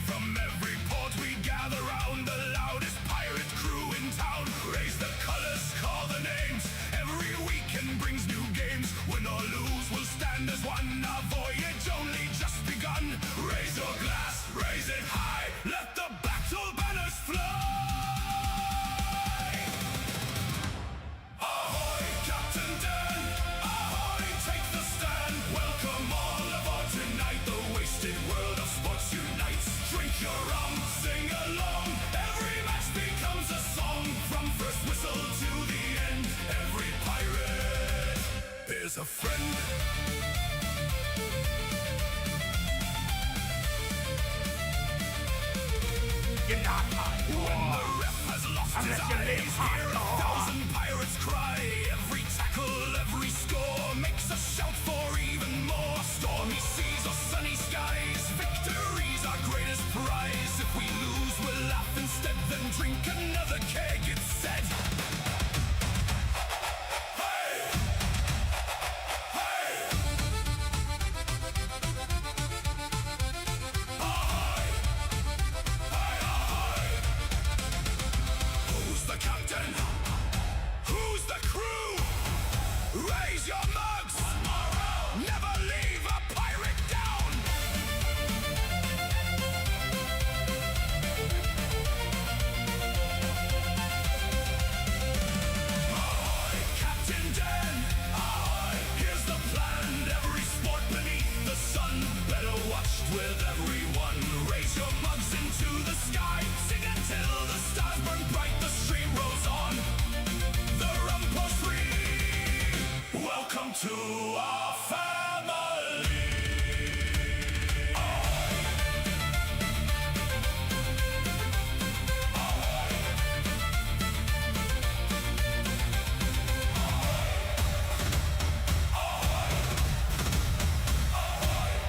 from every port we gather round the loudest pirate crew in town. Raise the colors, call the names. Every weekend brings new games. Win or lose, we'll stand as one. Our voyage only just begun. Raise your glass, raise it high. Let the battle banners fly. Ahoy, Captain Dan. Ahoy, take the stand. Welcome all aboard tonight. The wasted world of sports unites. Drink your rum, sing along. Every match becomes a song. From first whistle to the end, every pirate is a friend. You're not hard. When the ref has lost his eyes, hear 1,000 pirates cry. Every tackle, every score makes a shout for even more. Stormy seas or sunny skies, victory's our greatest prize. If we lose, we'll laugh instead, then drink another keg, it's said. Hey! Hey! Ahoy! Hey, ahoy! Who's the captain? Who's the crew? Raise your mugs! Never leave a pirate down! Ahoy, Captain Dan! Ahoy, here's the plan. Every sport beneath the sun, better watched with everyone. Raise your mugs into the sky. Sing until the stars burn bright. The stream rolls on. The rum pours free. Welcome to our family.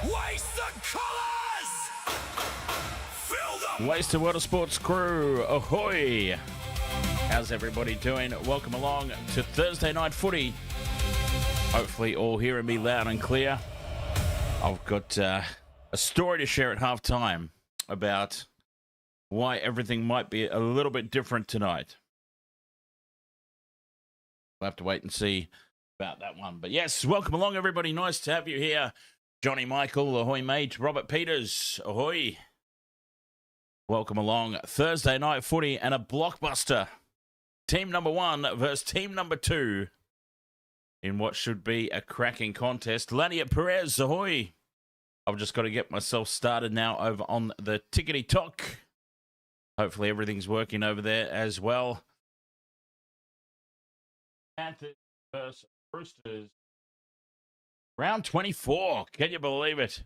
Waste the colours! Fill them! Wasted World of Sports crew, ahoy! How's everybody doing? Welcome along to Thursday Night Footy. Hopefully all hearing me loud and clear. I've got a story to share at halftime about why everything might be a little bit different tonight. We'll have to wait and see about that one. But yes, welcome along everybody. Nice to have you here. Johnny Michael, ahoy mate. Robert Peters, ahoy. Welcome along. Thursday Night Footy and a blockbuster. Team number 1 versus team number 2 in what should be a cracking contest. Lania Perez, ahoy. I've just got to get myself started now over on the tickety-tock. Hopefully everything's working over there as well. Panthers versus Roosters. Round 24. Can you believe it?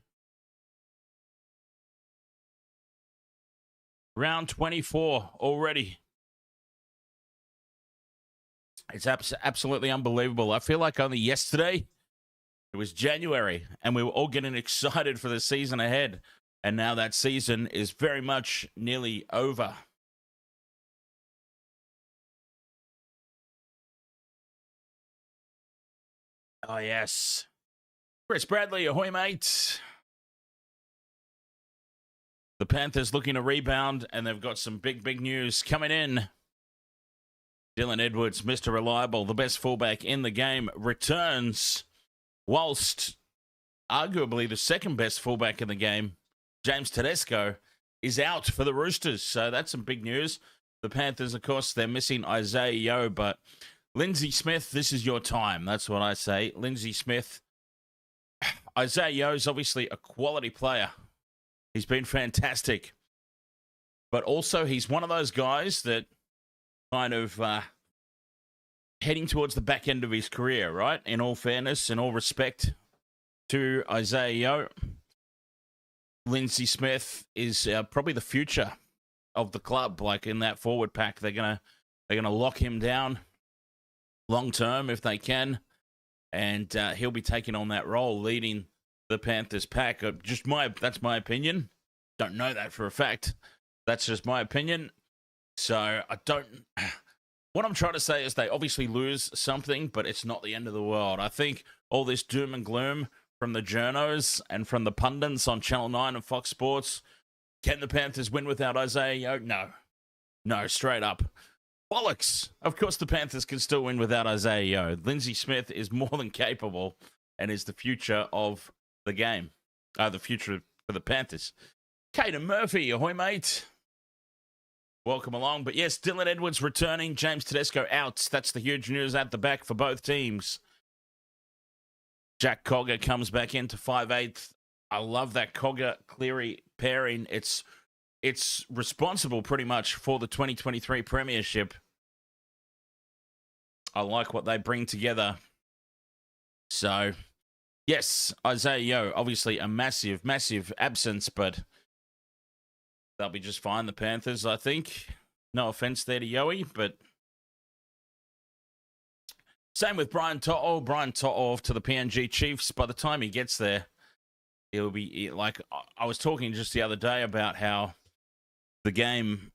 Round 24 already. It's absolutely unbelievable. I feel like only yesterday it was January and we were all getting excited for the season ahead. And now that season is very much nearly over. Oh, yes. Chris Bradley, ahoy, mate. The Panthers looking to rebound, and they've got some big news coming in. Dylan Edwards, Mr. Reliable, the best fullback in the game, returns, whilst arguably the second best fullback in the game, James Tedesco, is out for the Roosters. So that's some big news. The Panthers, of course, they're missing Isaah Yeo, but Lindsay Smith, this is your time. That's what I say. Lindsay Smith. Isaah Yeo is obviously a quality player. He's been fantastic. But also, he's one of those guys that kind of heading towards the back end of his career, right? In all fairness and all respect to Isaah Yeo, Lindsay Smith is probably the future of the club. Like in that forward pack, they're gonna lock him down long term if they can, and he'll be taking on that role, leading the Panthers pack. That's my opinion. Don't know that for a fact. That's just my opinion. So what I'm trying to say is they obviously lose something, but it's not the end of the world. I think all this doom and gloom from the journos and from the pundits on Channel 9 and Fox Sports Can the Panthers win without Isaah Yeo? No. No, straight up. Bollocks. Of course the Panthers can still win without Isaah Yeo. Lindsay Smith is more than capable and is the future of the game. The future for the Panthers. Caden Murphy, ahoy, mate. Welcome along. But yes, Dylan Edwards returning. James Tedesco out. That's the huge news at the back for both teams. Jack Cogger comes back into 5'8". I love that Cogger-Cleary pairing. It's responsible pretty much for the 2023 premiership. I like what they bring together. So, yes, Isaah Yeo, obviously a massive, massive absence, but they'll be just fine, the Panthers, I think. No offense there to Yoey, but same with Brian To'o. Brian To'o off to the PNG Chiefs. By the time he gets there, it'll be like, I was talking just the other day about how the game,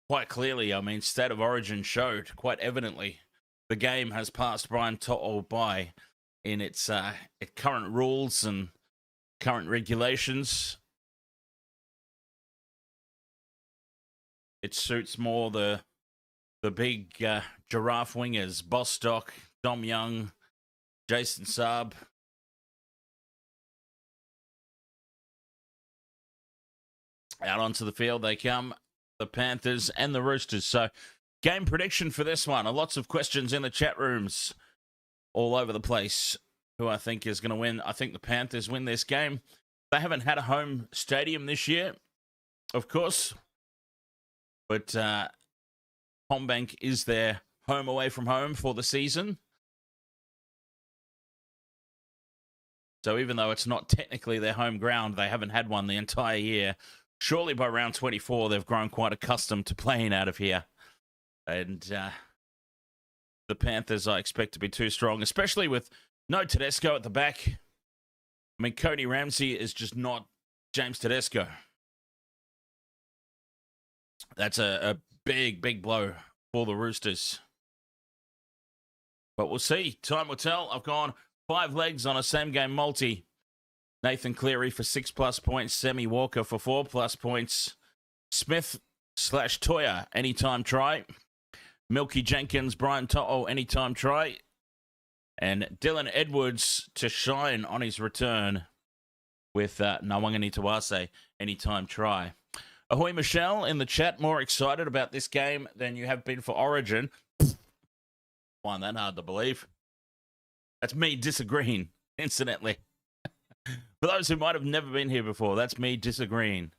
quite clearly, I mean, State of Origin showed quite evidently the game has passed Brian To'o by in its current rules and current regulations. It suits more the big giraffe wingers, Bostock, Dom Young, Jason Saab. Out onto the field they come, the Panthers and the Roosters. So, game prediction for this one. Lots of questions in the chat rooms all over the place. Who I think is going to win. I think the Panthers win this game. They haven't had a home stadium this year, of course. But CommBank is their home away from home for the season. So even though it's not technically their home ground, they haven't had one the entire year. Surely by round 24, they've grown quite accustomed to playing out of here. And the Panthers, I expect to be too strong, especially with no Tedesco at the back. I mean, Cody Ramsey is just not James Tedesco. That's a big, big blow for the Roosters. But we'll see. Time will tell. I've gone 5 legs on a same-game multi. Nathan Cleary for 6+ points. Semi Walker for 4+ points. Smith/Toya, anytime try. Milky Jenkins, Brian To'o, anytime try. And Dylan Edwards to shine on his return with Nawangani Tawase, anytime try. Ahoy, Michelle, in the chat, more excited about this game than you have been for Origin. Find that hard to believe. That's me disagreeing, incidentally. For those who might have never been here before, that's me disagreeing.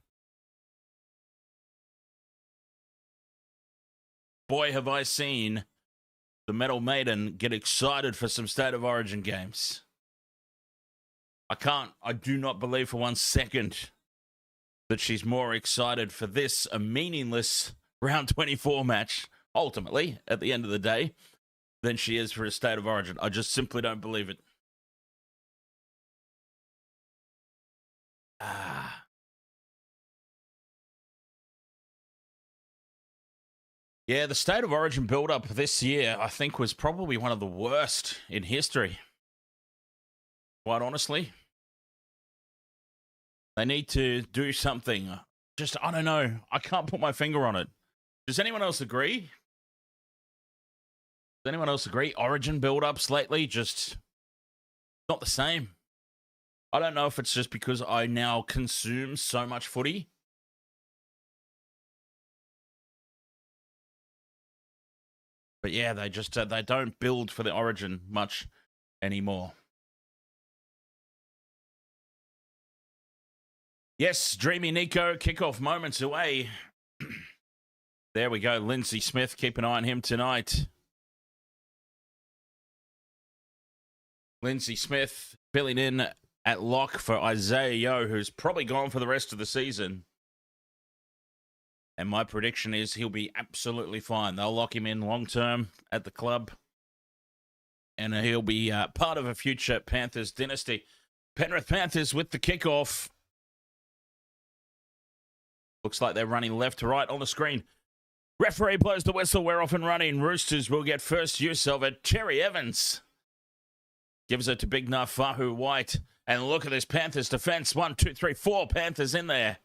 Boy, have I seen the Metal Maiden get excited for some State of Origin games. I do not believe for 1 second that she's more excited for this, a meaningless round 24 match, ultimately, at the end of the day, than she is for a State of Origin. I just simply don't believe it. Yeah, the State of Origin build-up this year, I think, was probably one of the worst in history. Quite honestly. They need to do something. Just, I don't know. I can't put my finger on it. Does anyone else agree? Does anyone else agree? Origin build-ups lately, just not the same. I don't know if it's just because I now consume so much footy. But yeah, they just they don't build for the Origin much anymore. Yes, Dreamy Nico, kickoff moments away. There we go, Lindsay Smith. Keep an eye on him tonight. Lindsay Smith filling in at lock for Isaah Yeo, who's probably gone for the rest of the season. And my prediction is he'll be absolutely fine. They'll lock him in long-term at the club. And he'll be part of a future Panthers dynasty. Penrith Panthers with the kickoff. Looks like they're running left to right on the screen. Referee blows the whistle. We're off and running. Roosters will get first use of it. Cherry Evans gives it to Big Nafahu White. And look at this Panthers defense. 1, 2, 3, 4 Panthers in there.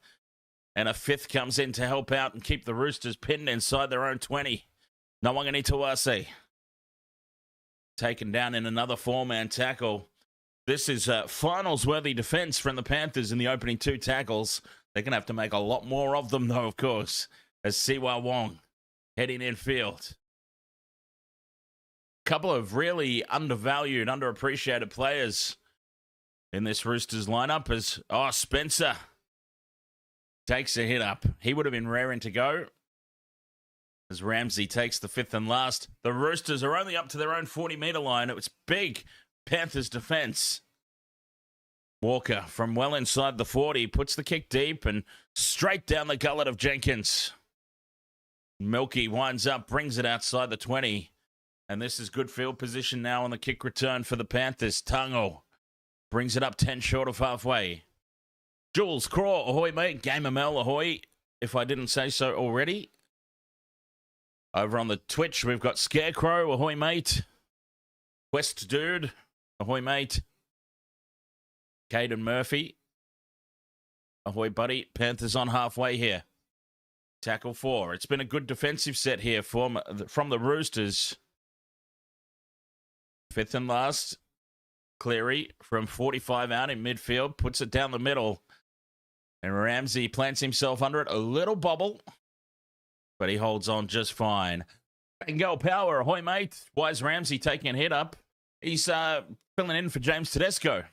And a fifth comes in to help out and keep the Roosters pinned inside their own 20. Nawangani taken down in another four-man tackle. This is finals-worthy defense from the Panthers in the opening two tackles. They're going to have to make a lot more of them, though, of course, as Siwa Wong heading infield. Couple of really undervalued, underappreciated players in this Roosters lineup as, Spencer takes a hit up. He would have been raring to go as Ramsey takes the fifth and last. The Roosters are only up to their own 40-metre line. It was big Panthers defence. Walker from well inside the 40 puts the kick deep and straight down the gullet of Jenkins. Milky winds up, brings it outside the 20. And this is good field position now on the kick return for the Panthers. Tango brings it up 10 short of halfway. Jules Craw, ahoy mate. Gamer Mel, ahoy, if I didn't say so already. Over on the Twitch, we've got Scarecrow, ahoy mate. West Dude, ahoy mate. Caden Murphy, ahoy buddy. Panthers on halfway here. Tackle 4. It's been a good defensive set here from the Roosters. Fifth and last. Cleary from 45 out in midfield, puts it down the middle. And Ramsey plants himself under it. A little bobble, but he holds on just fine. And go power, ahoy mate. Why is Ramsey taking a hit up? He's filling in for James Tedesco.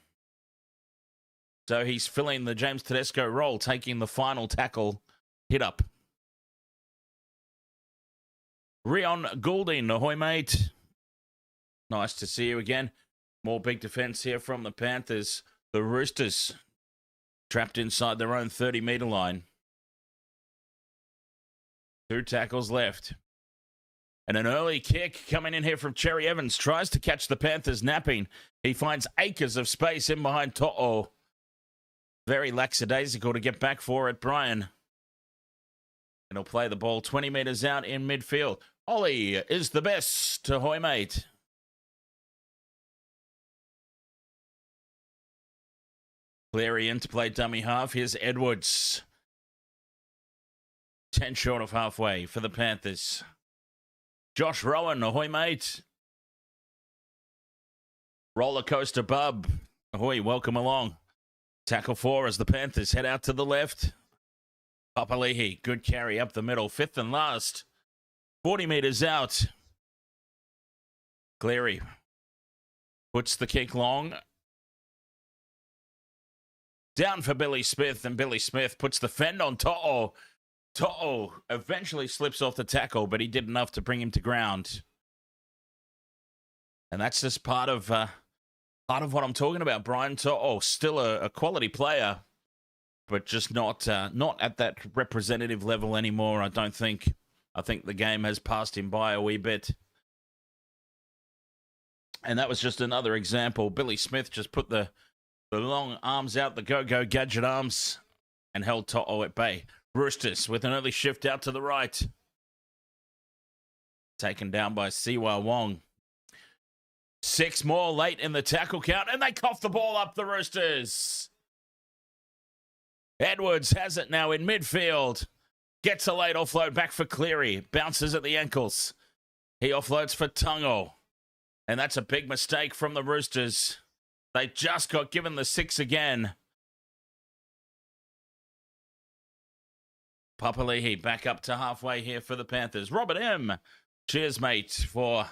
So he's filling the James Tedesco role, taking the final tackle hit up. Rion Goulding, ahoy mate. Nice to see you again. More big defense here from the Panthers. The Roosters trapped inside their own 30-metre line. 2 tackles left. And an early kick coming in here from Cherry Evans. Tries to catch the Panthers napping. He finds acres of space in behind To'o. Very lackadaisical to get back for it, Brian. And he'll play the ball 20 metres out in midfield. Ollie is the best. Ahoy, mate. Cleary in to play dummy half. Here's Edwards. 10 short of halfway for the Panthers. Josh Rowan, ahoy, mate. Roller coaster bub. Ahoy, welcome along. Tackle 4 as the Panthers head out to the left. Papali'i, good carry up the middle. Fifth and last. 40 metres out. Cleary puts the kick long. Down for Billy Smith, and Billy Smith puts the fend on To'o. To'o eventually slips off the tackle, but he did enough to bring him to ground. And that's just part of what I'm talking about, Brian. To'o, still a quality player, but just not at that representative level anymore, I don't think. I think the game has passed him by a wee bit. And that was just another example. Billy Smith just put the long arms out, the go-go gadget arms, and held To'o at bay. Roosters with an early shift out to the right. Taken down by Siwa Wong. 6 more late in the tackle count, and they cough the ball up, the Roosters. Edwards has it now in midfield. Gets a late offload back for Cleary. Bounces at the ankles. He offloads for Tungo. And that's a big mistake from the Roosters. They just got given the 6 again. Papali'i back up to halfway here for the Panthers. Robert M. Cheers, mate, for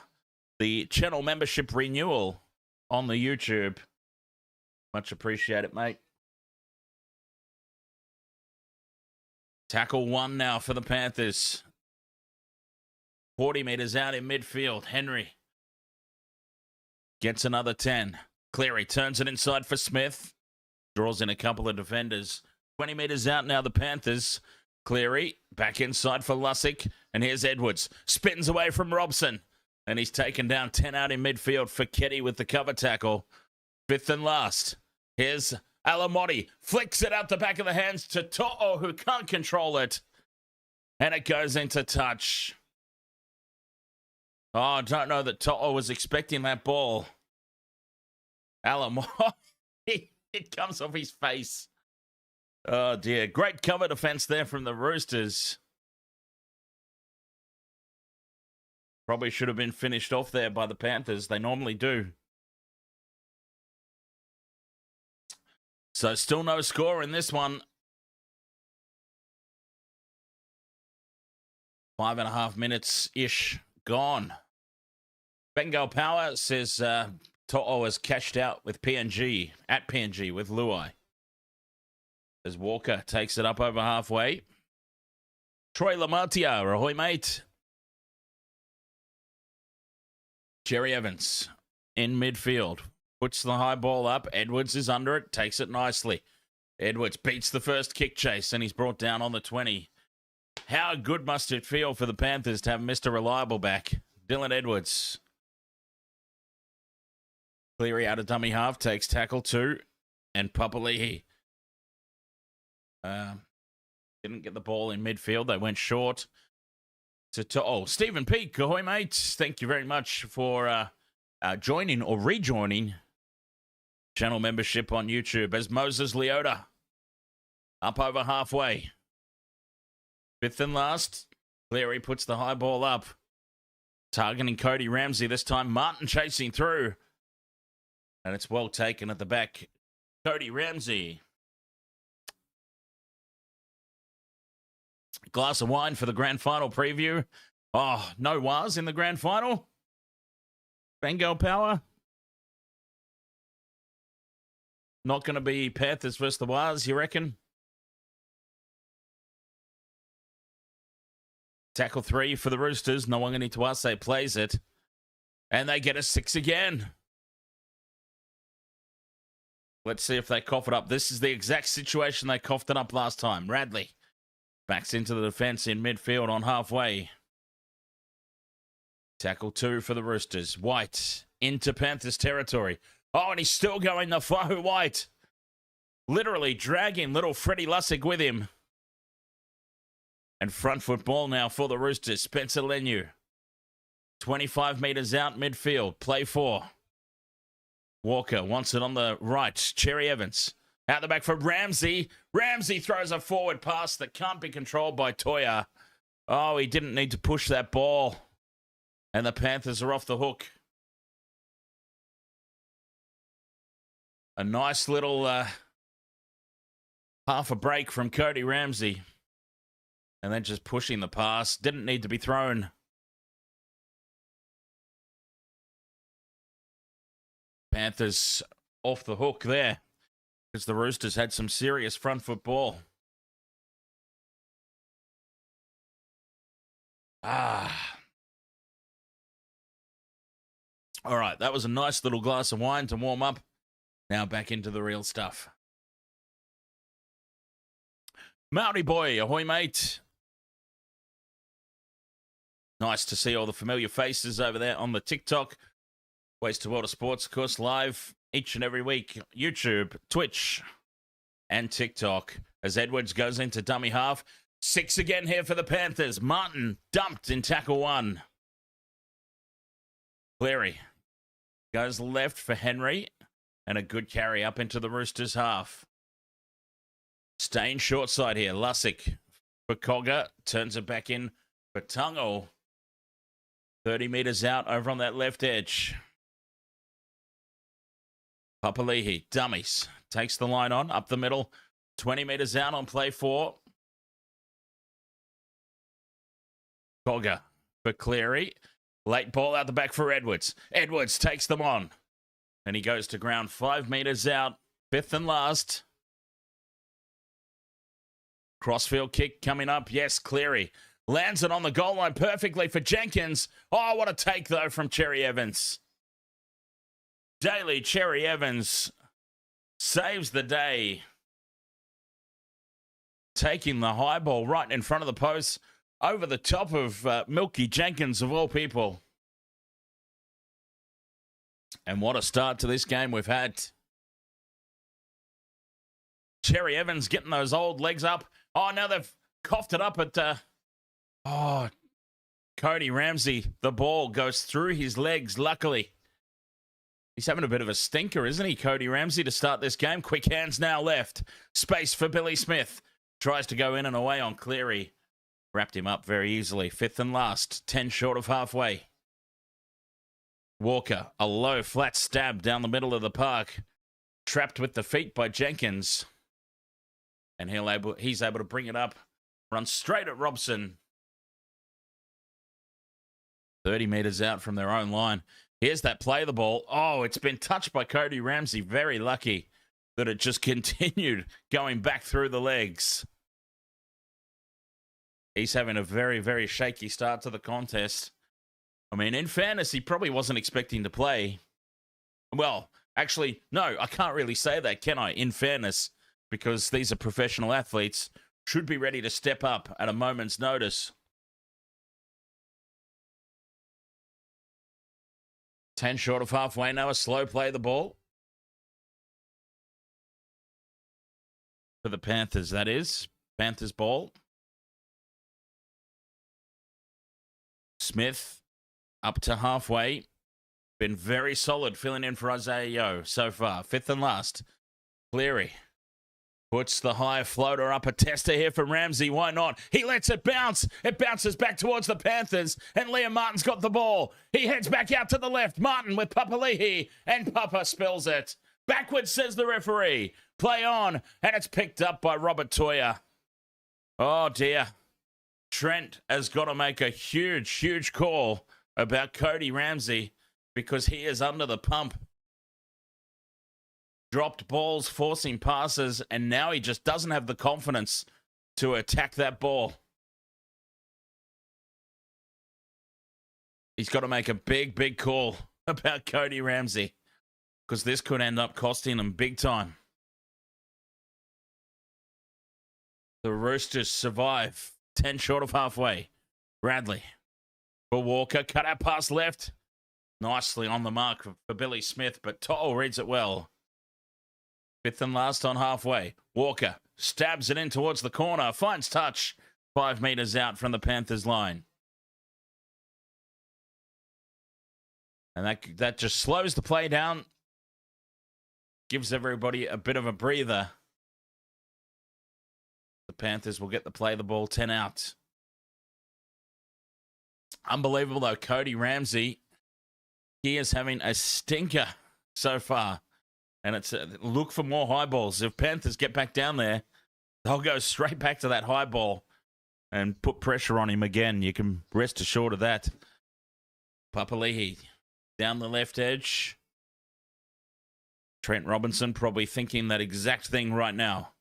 the channel membership renewal on the YouTube. Much appreciated, mate. Tackle 1 now for the Panthers. 40 metres out in midfield. Henry gets another 10. Cleary turns it inside for Smith. Draws in a couple of defenders. 20 metres out now, the Panthers. Cleary back inside for Lussick. And here's Edwards. Spins away from Robson. And he's taken down 10 out in midfield for Ketty with the cover tackle. Fifth and last. Here's Alamotti. Flicks it out the back of the hands to To'o, who can't control it. And it goes into touch. Oh, I don't know that To'o was expecting that ball. Alamotti. It comes off his face. Oh, dear. Great cover defense there from the Roosters. Probably should have been finished off there by the Panthers. They normally do. So still no score in this one. 5.5 minutes-ish gone. Bengal Power says To'o has cashed out with PNG, at PNG with Luai. As Walker takes it up over halfway. Troy Lamatia, ahoy mate. Jerry Evans in midfield. Puts the high ball up. Edwards is under it. Takes it nicely. Edwards beats the first kick chase and he's brought down on the 20. How good must it feel for the Panthers to have Mr. Reliable back? Dylan Edwards. Cleary out of dummy half. Takes tackle 2. And Papali'i. Didn't get the ball in midfield. They went short. Stephen Peake, ahoy mate. Thank you very much for joining or rejoining channel membership on YouTube as Moses Leota up over halfway. 5th and last. Cleary puts the high ball up. Targeting Cody Ramsey this time. Martin chasing through. And it's well taken at the back. Cody Ramsey. Glass of wine for the grand final preview. Oh, no was in the grand final. Bengal Power. Not going to be Panthers versus the Waz, you reckon? Tackle 3 for the Roosters. No one need to ask. They plays it. And they get a 6 again. Let's see if they cough it up. This is the exact situation they coughed it up last time. Radley backs into the defense in midfield on halfway. Tackle 2 for the Roosters. White into Panthers territory. Oh, and he's still going the flow, White. Literally dragging little Freddie Lussick with him. And front foot ball now for the Roosters. Spencer Leniu. 25 metres out midfield. Play 4. Walker wants it on the right. Cherry Evans. Out the back for Ramsey. Ramsey throws a forward pass that can't be controlled by Toya. Oh, he didn't need to push that ball. And the Panthers are off the hook. A nice little half a break from Cody Ramsey. And then just pushing the pass. Didn't need to be thrown. Panthers off the hook there. Because the Roosters had some serious front foot ball. All right, that was a nice little glass of wine to warm up. Now back into the real stuff. Maori boy, ahoy mate. Nice to see all the familiar faces over there on the TikTok. Ways to World of Sports, of course, live each and every week. YouTube, Twitch, and TikTok. As Edwards goes into dummy half. 6 again here for the Panthers. Martin dumped in tackle 1. Cleary goes left for Henry. And a good carry up into the Roosters half. Staying short side here. Lussick for Cogger. Turns it back in for Tungo. 30 metres out over on that left edge. Papali'i, dummies. Takes the line on, up the middle. 20 metres out on play 4. Cogger for Cleary. Late ball out the back for Edwards. Edwards takes them on. And he goes to ground 5 metres out. 5th and last. Crossfield kick coming up. Yes, Cleary. Lands it on the goal line perfectly for Jenkins. Oh, what a take, though, from Cherry Evans. Daly Cherry Evans saves the day. Taking the high ball right in front of the post. Over the top of Milky Jenkins, of all people. And what a start to this game we've had. Cherry Evans getting those old legs up. Oh, now they've coughed it up at... Cody Ramsey. The ball goes through his legs, luckily. He's having a bit of a stinker, isn't he, Cody Ramsey, to start this game? Quick hands now left. Space for Billy Smith. Tries to go in and away on Cleary. Wrapped him up very easily. Fifth and last. 10 short of halfway. Walker, a low, flat stab down the middle of the park. Trapped with the feet by Jenkins. And he's able to bring it up. Run straight at Robson. 30 metres out from their own line. Here's that play the ball. Oh, it's been touched by Cody Ramsey. Very lucky that it just continued going back through the legs. He's having a very, very shaky start to the contest. I mean, in fairness, he probably wasn't expecting to play. Well, actually, no, I can't really say that, can I? In fairness, because these are professional athletes, should be ready to step up at a moment's notice. 10 short of halfway now, a slow play the ball. For the Panthers, that is. Panthers ball. Smith up to halfway. Been very solid filling in for Isaah Yeo so far. Fifth and last. Cleary puts the high floater up. A tester here from Ramsey. Why not? He lets it bounce. It bounces back towards the Panthers. And Liam Martin's got the ball. He heads back out to the left. Martin with Papali'i. And Papa spills it. Backwards, says the referee. Play on. And it's picked up by Robert Toya. Oh, dear. Trent has got to make a huge, huge call about Cody Ramsey because he is under the pump. Dropped balls, forcing passes, and now he just doesn't have the confidence to attack that ball. He's got to make a big, big call about Cody Ramsey because this could end up costing him big time. The Roosters survive. 10 short of halfway. Bradley for Walker. Cut out pass left. Nicely on the mark for Billy Smith, but To'o reads it well. Fifth and last on halfway. Walker stabs it in towards the corner. Finds touch. 5 metres out from the Panthers line. And that just slows the play down. Gives everybody a bit of a breather. The Panthers will get the play the ball 10 out. Unbelievable, though. Cody Ramsey, he is having a stinker so far. And it's look for more high balls. If Panthers get back down there, they'll go straight back to that high ball and put pressure on him again. You can rest assured of that. Papali'i down the left edge. Trent Robinson probably thinking that exact thing right now.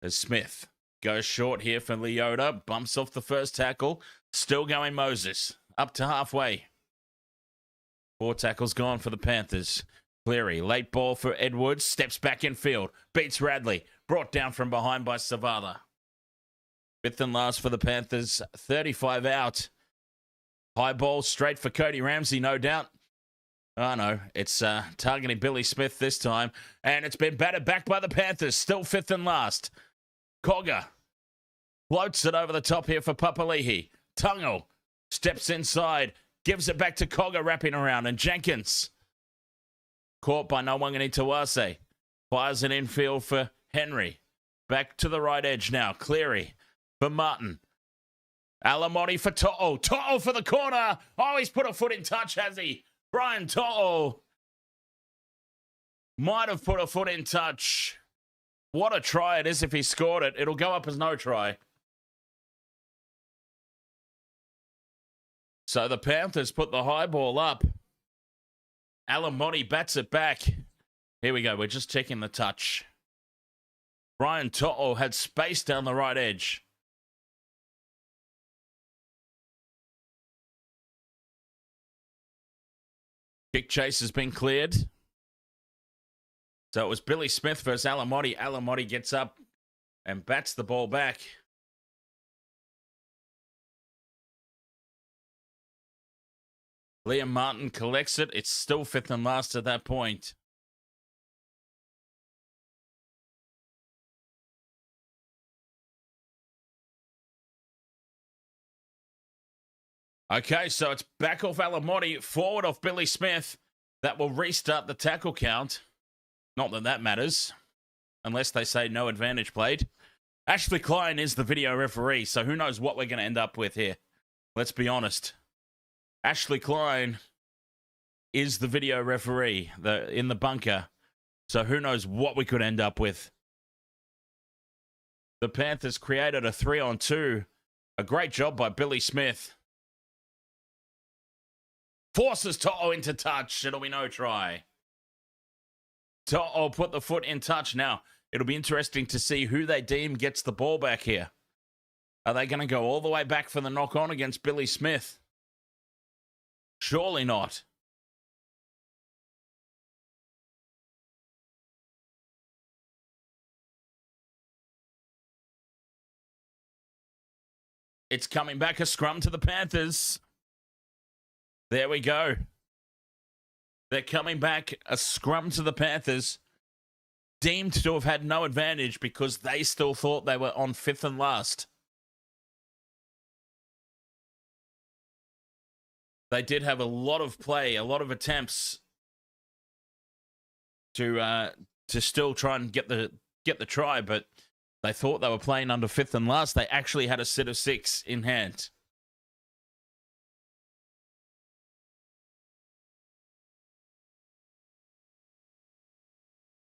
As Smith goes short here for Leota. Bumps off the first tackle. Still going Moses. Up to halfway. 4 tackles gone for the Panthers. Cleary, late ball for Edwards. Steps back in field. Beats Radley. Brought down from behind by Savada. Fifth and last for the Panthers. 35 out. High ball straight for Cody Ramsey, no doubt. Oh, no. It's targeting Billy Smith this time. And it's been batted back by the Panthers. Still fifth and last. Cogger floats it over the top here for Papali'i. Tungle steps inside. Gives it back to Cogger wrapping around. And Jenkins caught by Nawangani Tawase. Fires it infield for Henry. Back to the right edge now. Cleary for Martin. Alamotti for To'o. To'o for the corner. Oh, he's put a foot in touch, has he? Brian To'o might have put a foot in touch. What a try it is if he scored it. It'll go up as no try. So the Panthers put the high ball up. Alamotti bats it back. Here we go. We're just checking the touch. Brian To'o had space down the right edge. Kick chase has been cleared. So it was Billy Smith versus Alamotti. Alamotti gets up and bats the ball back. Liam Martin collects it. It's still fifth and last at that point. Okay, so it's back off Alamotti, forward off Billy Smith. That will restart the tackle count. Not that that matters, unless they say no advantage played. Ashley Klein is the video referee, so who knows what we're going to end up with here. Let's be honest. Ashley Klein is the video referee in the bunker, so who knows what we could end up with. The Panthers created a 3-on-2. A great job by Billy Smith. Forces To'o into touch. It'll be no try. To'o put the foot in touch. Now, it'll be interesting to see who they deem gets the ball back here. Are they going to go all the way back for the knock-on against Billy Smith? Surely not. It's coming back, a scrum to the Panthers. There we go. They're coming back, a scrum to the Panthers. Deemed to have had no advantage because they still thought they were on 5th and last. They did have a lot of play, a lot of attempts to still try and get the try, but they thought they were playing under 5th and last. They actually had a set of 6 in hand.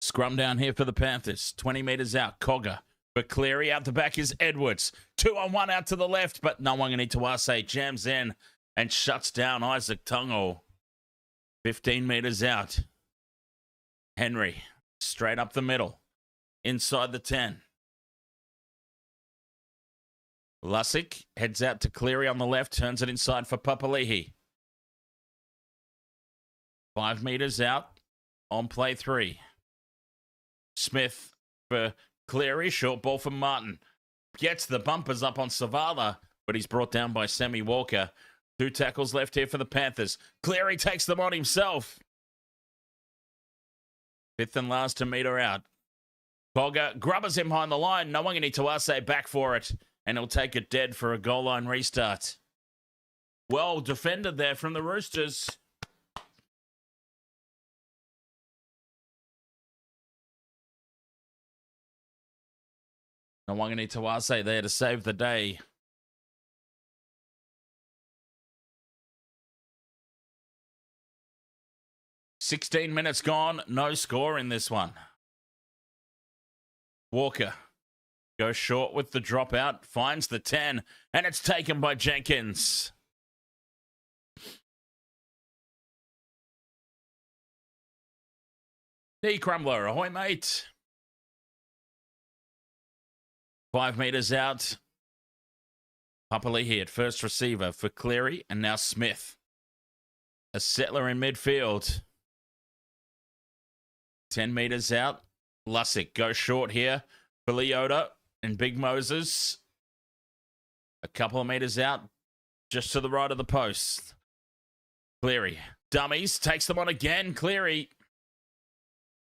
Scrum down here for the Panthers. 20 metres out. Cogger. But Cleary out the back is Edwards. 2-on-1 out to the left, but no one need to Isaah jams in and shuts down Isaah Yeo. 15 metres out. Henry. Straight up the middle. Inside the 10. Lussick heads out to Cleary on the left. Turns it inside for Papali'i. 5 metres out. On play 3. Smith for Cleary. Short ball for Martin. Gets the bumpers up on Savala, but he's brought down by Sammy Walker. 2 tackles left here for the Panthers. Cleary takes them on himself. 5th and last to meter out. Cogger grubbers him behind the line. No one can need to Isaah back for it, and he'll take it dead for a goal line restart. Well defended there from the Roosters. No one can need to Isaah there to save the day. "16 minutes gone, no score in this one." Walker goes short with the dropout, finds the 10, and it's taken by Jenkins. Knee crumbler, ahoy mate. 5 metres out. Papali'i at first receiver for Cleary, and now Smith. A settler in midfield. 10 metres out. Lussick goes short here for Leota and Big Moses. A couple of metres out, just to the right of the post. Cleary. Dummies, takes them on again. Cleary.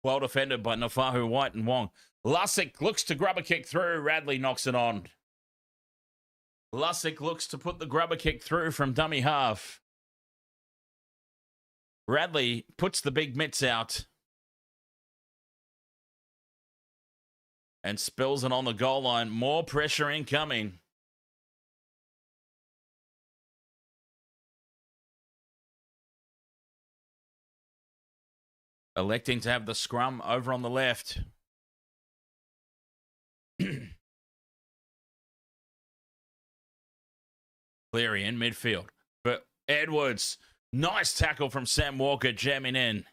Well defended by Nafahu, White and Wong. Lussick looks to grub a kick through. Radley knocks it on. Lussick looks to put the grubber kick through from dummy half. Radley puts the big mitts out and spills it on the goal line. More pressure incoming. Electing to have the scrum over on the left. Cleary in midfield. But Edwards, nice tackle from Sam Walker jamming in.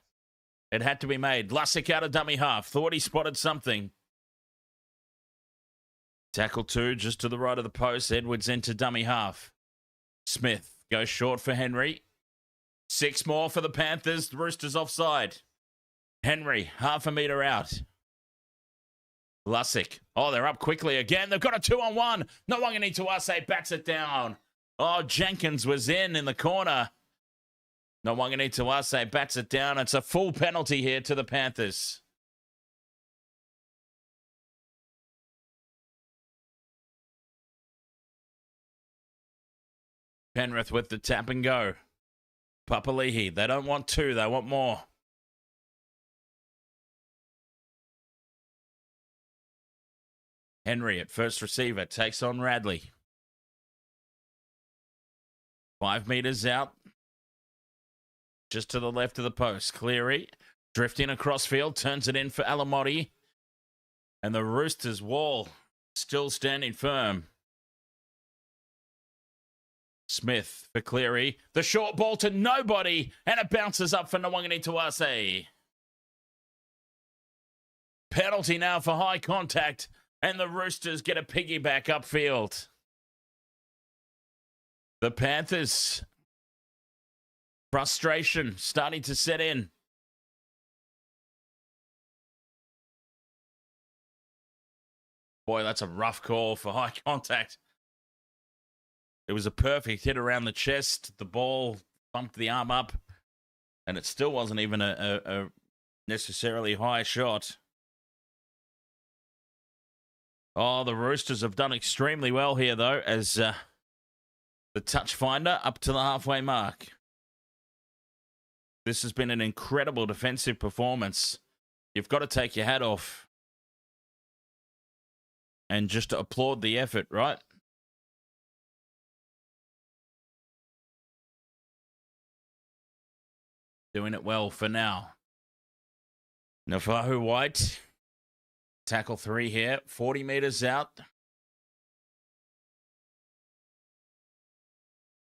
It had to be made. Lussick out of dummy half. Thought he spotted something. Tackle 2 just to the right of the post. Edwards into dummy half. Smith goes short for Henry. 6 more for the Panthers. The Roosters offside. Henry, half a metre out. Lussick. Oh, they're up quickly again. They've got a 2-on-1. No one can need to Isaah. Bats it down. Oh, Jenkins was in the corner. No one can need to Isaah. Bats it down. It's a full penalty here to the Panthers. Penrith with the tap and go. Papali'i. They don't want 2. They want more. Henry at first receiver takes on Radley. 5 metres out. Just to the left of the post. Cleary drifting across field. Turns it in for Alamotti. And the Roosters wall still standing firm. Smith for Cleary. The short ball to nobody. And it bounces up for Nwangani Tuase. Penalty now for high contact. And the Roosters get a piggyback upfield. The Panthers. Frustration starting to set in. Boy, that's a rough call for high contact. It was a perfect hit around the chest. The ball bumped the arm up. And it still wasn't even a necessarily high shot. Oh, the Roosters have done extremely well here, though, as the touch finder up to the halfway mark. This has been an incredible defensive performance. You've got to take your hat off and just applaud the effort, right? Doing it well for now. Nafahu White. Tackle 3 here. 40 metres out.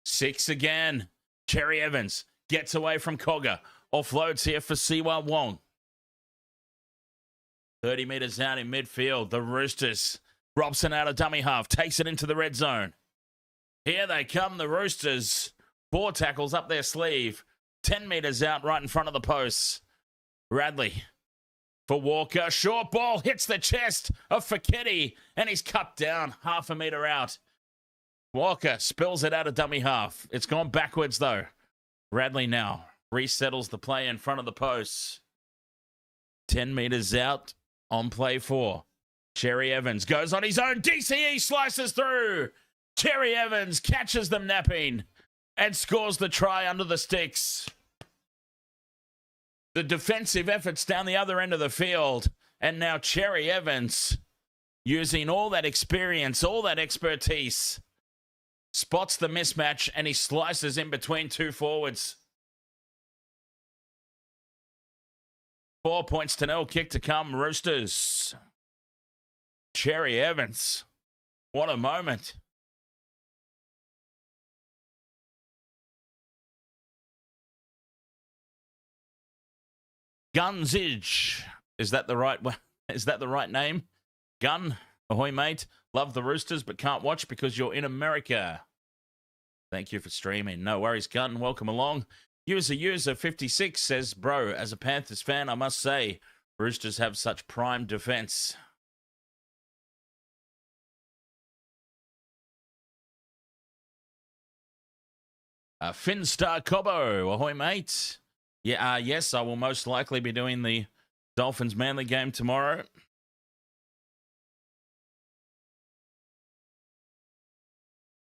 6 again. Cherry Evans gets away from Cogger. Offloads here for Siwa Wong. 30 metres out in midfield. The Roosters. Robson out of dummy half. Takes it into the red zone. Here they come, the Roosters. 4 tackles up their sleeve. 10 metres out right in front of the posts. Radley for Walker. Short ball hits the chest of Fekete, and he's cut down half a metre out. Walker spills it out of dummy half. It's gone backwards, though. Radley now resettles the play in front of the posts. 10 metres out on play 4. Cherry Evans goes on his own. DCE slices through. Cherry Evans catches them napping and scores the try under the sticks. The defensive efforts down the other end of the field. And now Cherry Evans, using all that experience, all that expertise, spots the mismatch and he slices in between 2 forwards. 4 points to 0. Kick to come, Roosters. Cherry Evans. What a moment. Gunzidge. Is that the right name? Gun. Ahoy, mate. Love the Roosters, but can't watch because you're in America. Thank you for streaming. No worries, Gun. Welcome along. User 56 says, bro, as a Panthers fan, I must say, Roosters have such prime defense. Finstar Cobbo. Ahoy, mate. Yeah, yes, I will most likely be doing the Dolphins-Manly game tomorrow.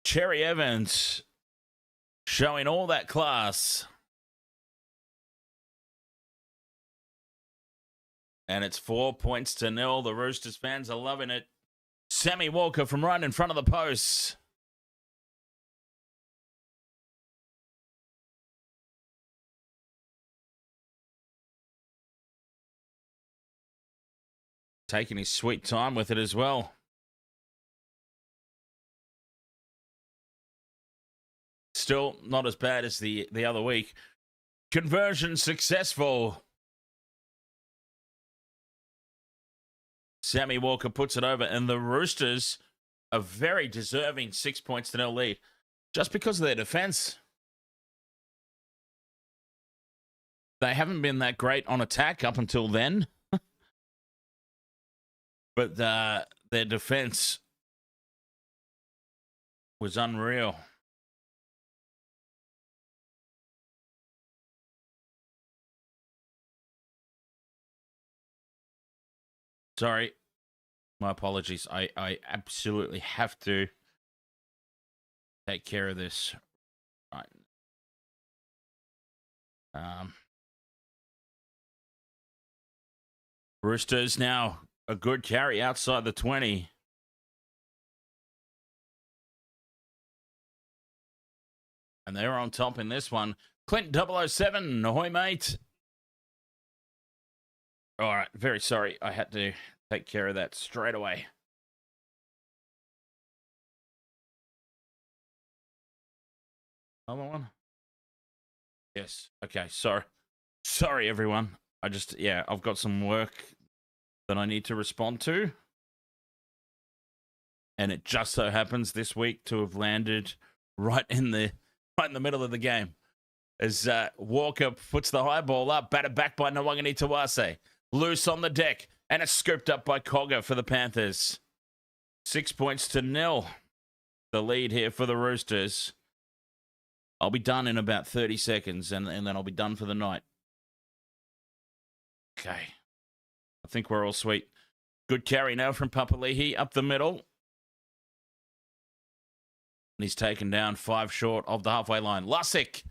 Cherry Evans showing all that class. And it's 4 points to 0. The Roosters fans are loving it. Sammy Walker from right in front of the posts. Taking his sweet time with it as well. Still not as bad as the other week. Conversion successful. Sammy Walker puts it over, and the Roosters are very deserving 6 points to 0 lead just because of their defense. They haven't been that great on attack up until then. But their defense was unreal. Sorry. My apologies. I absolutely have to take care of this. Right. Roosters now a good carry outside the 20. And they're on top in this one. Clint 007, ahoy, mate. All right, very sorry. I had to take care of that straight away. Another one? Yes. Okay, sorry. Sorry, everyone. I've got some work that I need to respond to. And it just so happens this week to have landed right in the middle of the game. As Walker puts the high ball up, batted back by Nwangani Tawase. Loose on the deck, and it's scooped up by Cogger for the Panthers. 6 points to 0. The lead here for the Roosters. I'll be done in about 30 seconds, and then I'll be done for the night. Okay. I think we're all sweet. Good carry now from Papali'i up the middle. And he's taken down 5 short of the halfway line. Lussick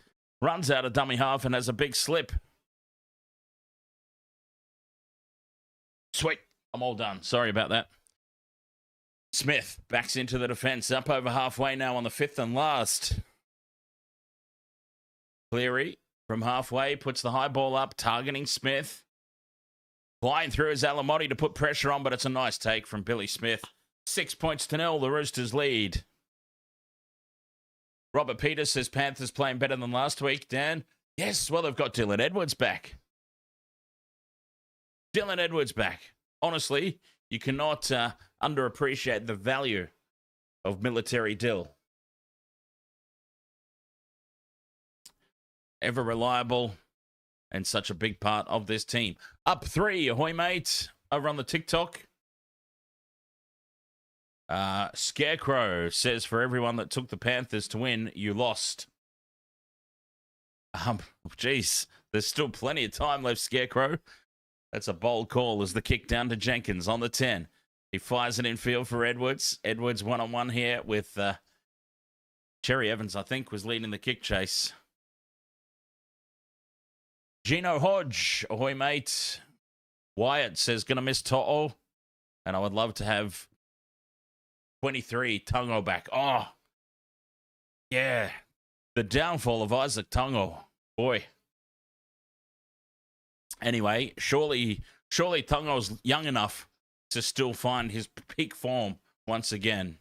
runs out of dummy half and has a big slip. Sweet. I'm all done. Sorry about that. Smith backs into the defence. Up over halfway now on the 5th and last. Cleary from halfway puts the high ball up, targeting Smith. Flying through his Alamotti to put pressure on, but it's a nice take from Billy Smith. 6 points to 0. The Roosters lead. Robert Peters says Panthers playing better than last week, Dan. Yes, well, they've got Dylan Edwards back. Dylan Edwards back. Honestly, you cannot underappreciate the value of military Dill. Ever reliable and such a big part of this team. Up 3, ahoy, mate, over on the TikTok. Scarecrow says, for everyone that took the Panthers to win, you lost. Geez, there's still plenty of time left, Scarecrow. That's a bold call as the kick down to Jenkins on the 10. He fires it in field for Edwards. Edwards one-on-one here with Cherry Evans, I think, was leading the kick chase. Gino Hodge, ahoy, mate. Wyatt says, gonna miss To'o. And I would love to have 23 Tungo back. Oh, yeah. The downfall of Isaac Tungo. Boy. Anyway, surely Tungo's young enough to still find his peak form once again.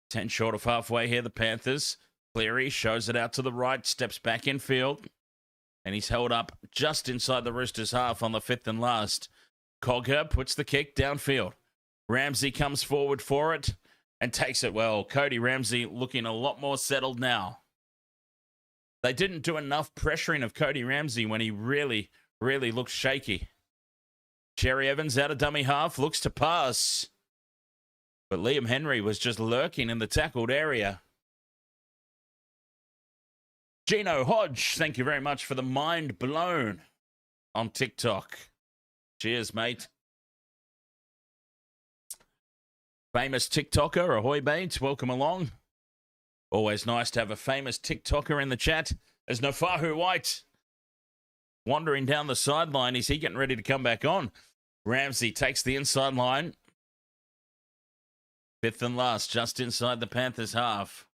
10 short of halfway here, the Panthers. Cleary shows it out to the right, steps back in field. And he's held up just inside the Roosters' half on the 5th and last. Cogger puts the kick downfield. Ramsey comes forward for it and takes it well. Cody Ramsey looking a lot more settled now. They didn't do enough pressuring of Cody Ramsey when he really looked shaky. Cherry Evans out of dummy half, looks to pass. But Liam Henry was just lurking in the tackled area. Gino Hodge, thank you very much for the mind blown on TikTok. Cheers, mate. Famous TikToker, ahoy, mates. Welcome along. Always nice to have a famous TikToker in the chat. There's Nofahu White wandering down the sideline. Is he getting ready to come back on? Ramsey takes the inside line. 5th and last, just inside the Panthers' half.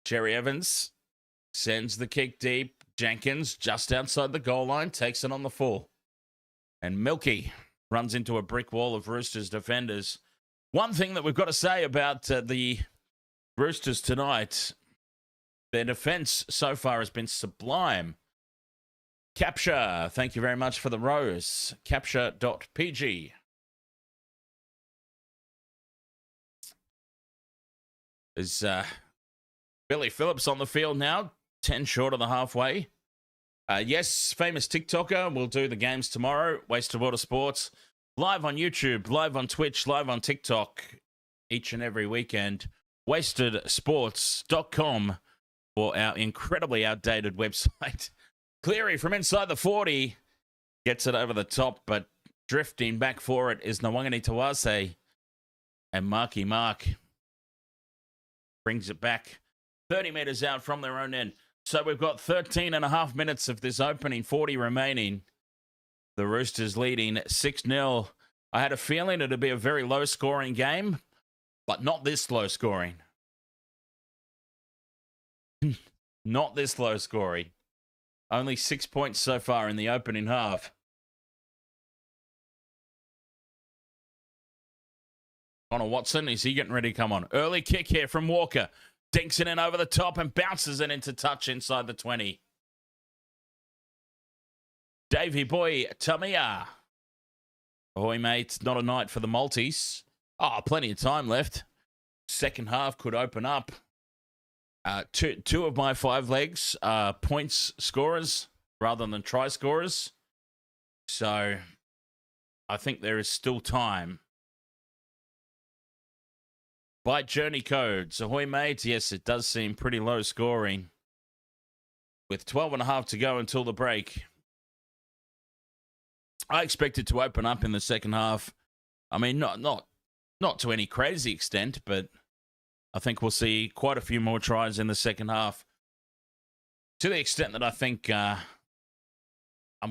Cherry Evans sends the kick deep. Jenkins just outside the goal line, takes it on the full. And Milky runs into a brick wall of Roosters defenders. One thing that we've got to say about the Roosters tonight, their defense so far has been sublime. Capture, thank you very much for the rose. Capture.pg. There's Billy Phillips on the field now, 10 short of the halfway. Yes, famous TikToker. We'll do the games tomorrow. Wasted Water Sports. Live on YouTube, live on Twitch, live on TikTok each and every weekend. WastedSports.com for our incredibly outdated website. Cleary from inside the 40 gets it over the top, but drifting back for it is Nwangani Tawase. And Marky Mark brings it back 30 metres out from their own end. So we've got 13 and a half minutes of this opening, 40 remaining. The Roosters leading 6-0. I had a feeling it'd be a very low-scoring game, but not this low-scoring. Not this low-scoring. Only 6 points so far in the opening half. Connor Watson, is he getting ready to come on? Early kick here from Walker. Dinks it in over the top and bounces it into touch inside the 20. Davey Boy Tamia. Ahoy, mate. Not a night for the Maltese. Oh, plenty of time left. Second half could open up. Two of my 5 legs are points scorers rather than try scorers. So I think there is still time. Bite journey codes. Ahoy, mates. Yes, it does seem pretty low scoring. With 12 and a half to go until the break. I expect it to open up in the second half. I mean, not to any crazy extent, but I think we'll see quite a few more tries in the second half. To the extent that I think I'm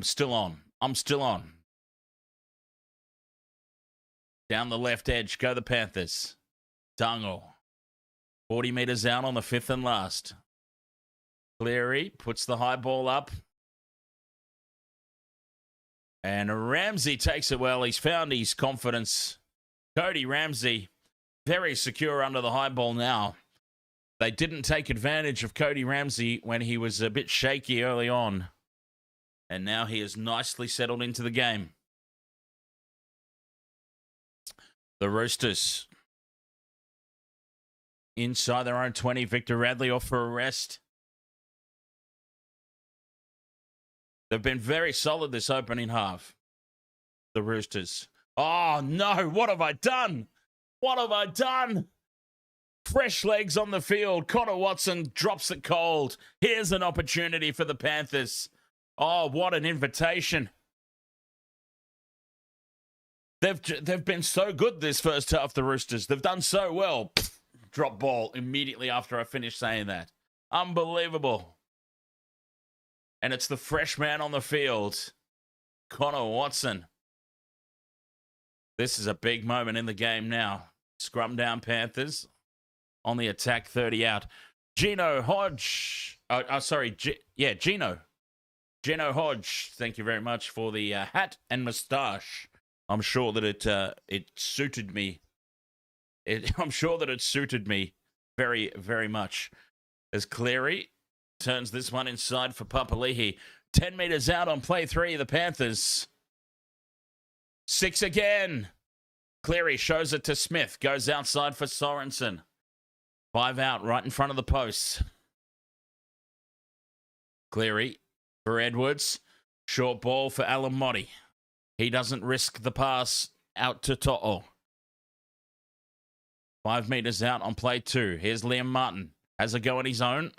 still on. Down the left edge go the Panthers. Tango. 40 metres out on the 5th and last. Cleary puts the high ball up. And Ramsey takes it well. He's found his confidence. Cody Ramsey, very secure under the high ball now. They didn't take advantage of Cody Ramsey when he was a bit shaky early on. And now he is nicely settled into the game. The Roosters. Inside their own 20, Victor Radley off for a rest. They've been very solid this opening half. The Roosters. Oh, no. What have I done? What have I done? Fresh legs on the field. Connor Watson drops it cold. Here's an opportunity for the Panthers. Oh, what an invitation. They've been so good this first half, the Roosters. They've done so well. Drop ball immediately after I finished saying that. Unbelievable. And it's the fresh man on the field, Connor Watson. This is a big moment in the game now. Scrum down Panthers on the attack, 30 out. Gino Hodge. Gino. Gino Hodge, thank you very much for the hat and moustache. I'm sure that it suited me. I'm sure that it suited me very, very much. As Cleary turns this one inside for Papali'i. 10 metres out on play 3, the Panthers. 6 again. Cleary shows it to Smith. Goes outside for Sorensen. 5 out right in front of the posts. Cleary for Edwards. Short ball for Alamotti. He doesn't risk the pass out to To'o. 5 metres out on play 2. Here's Liam Martin. Has a go on his own.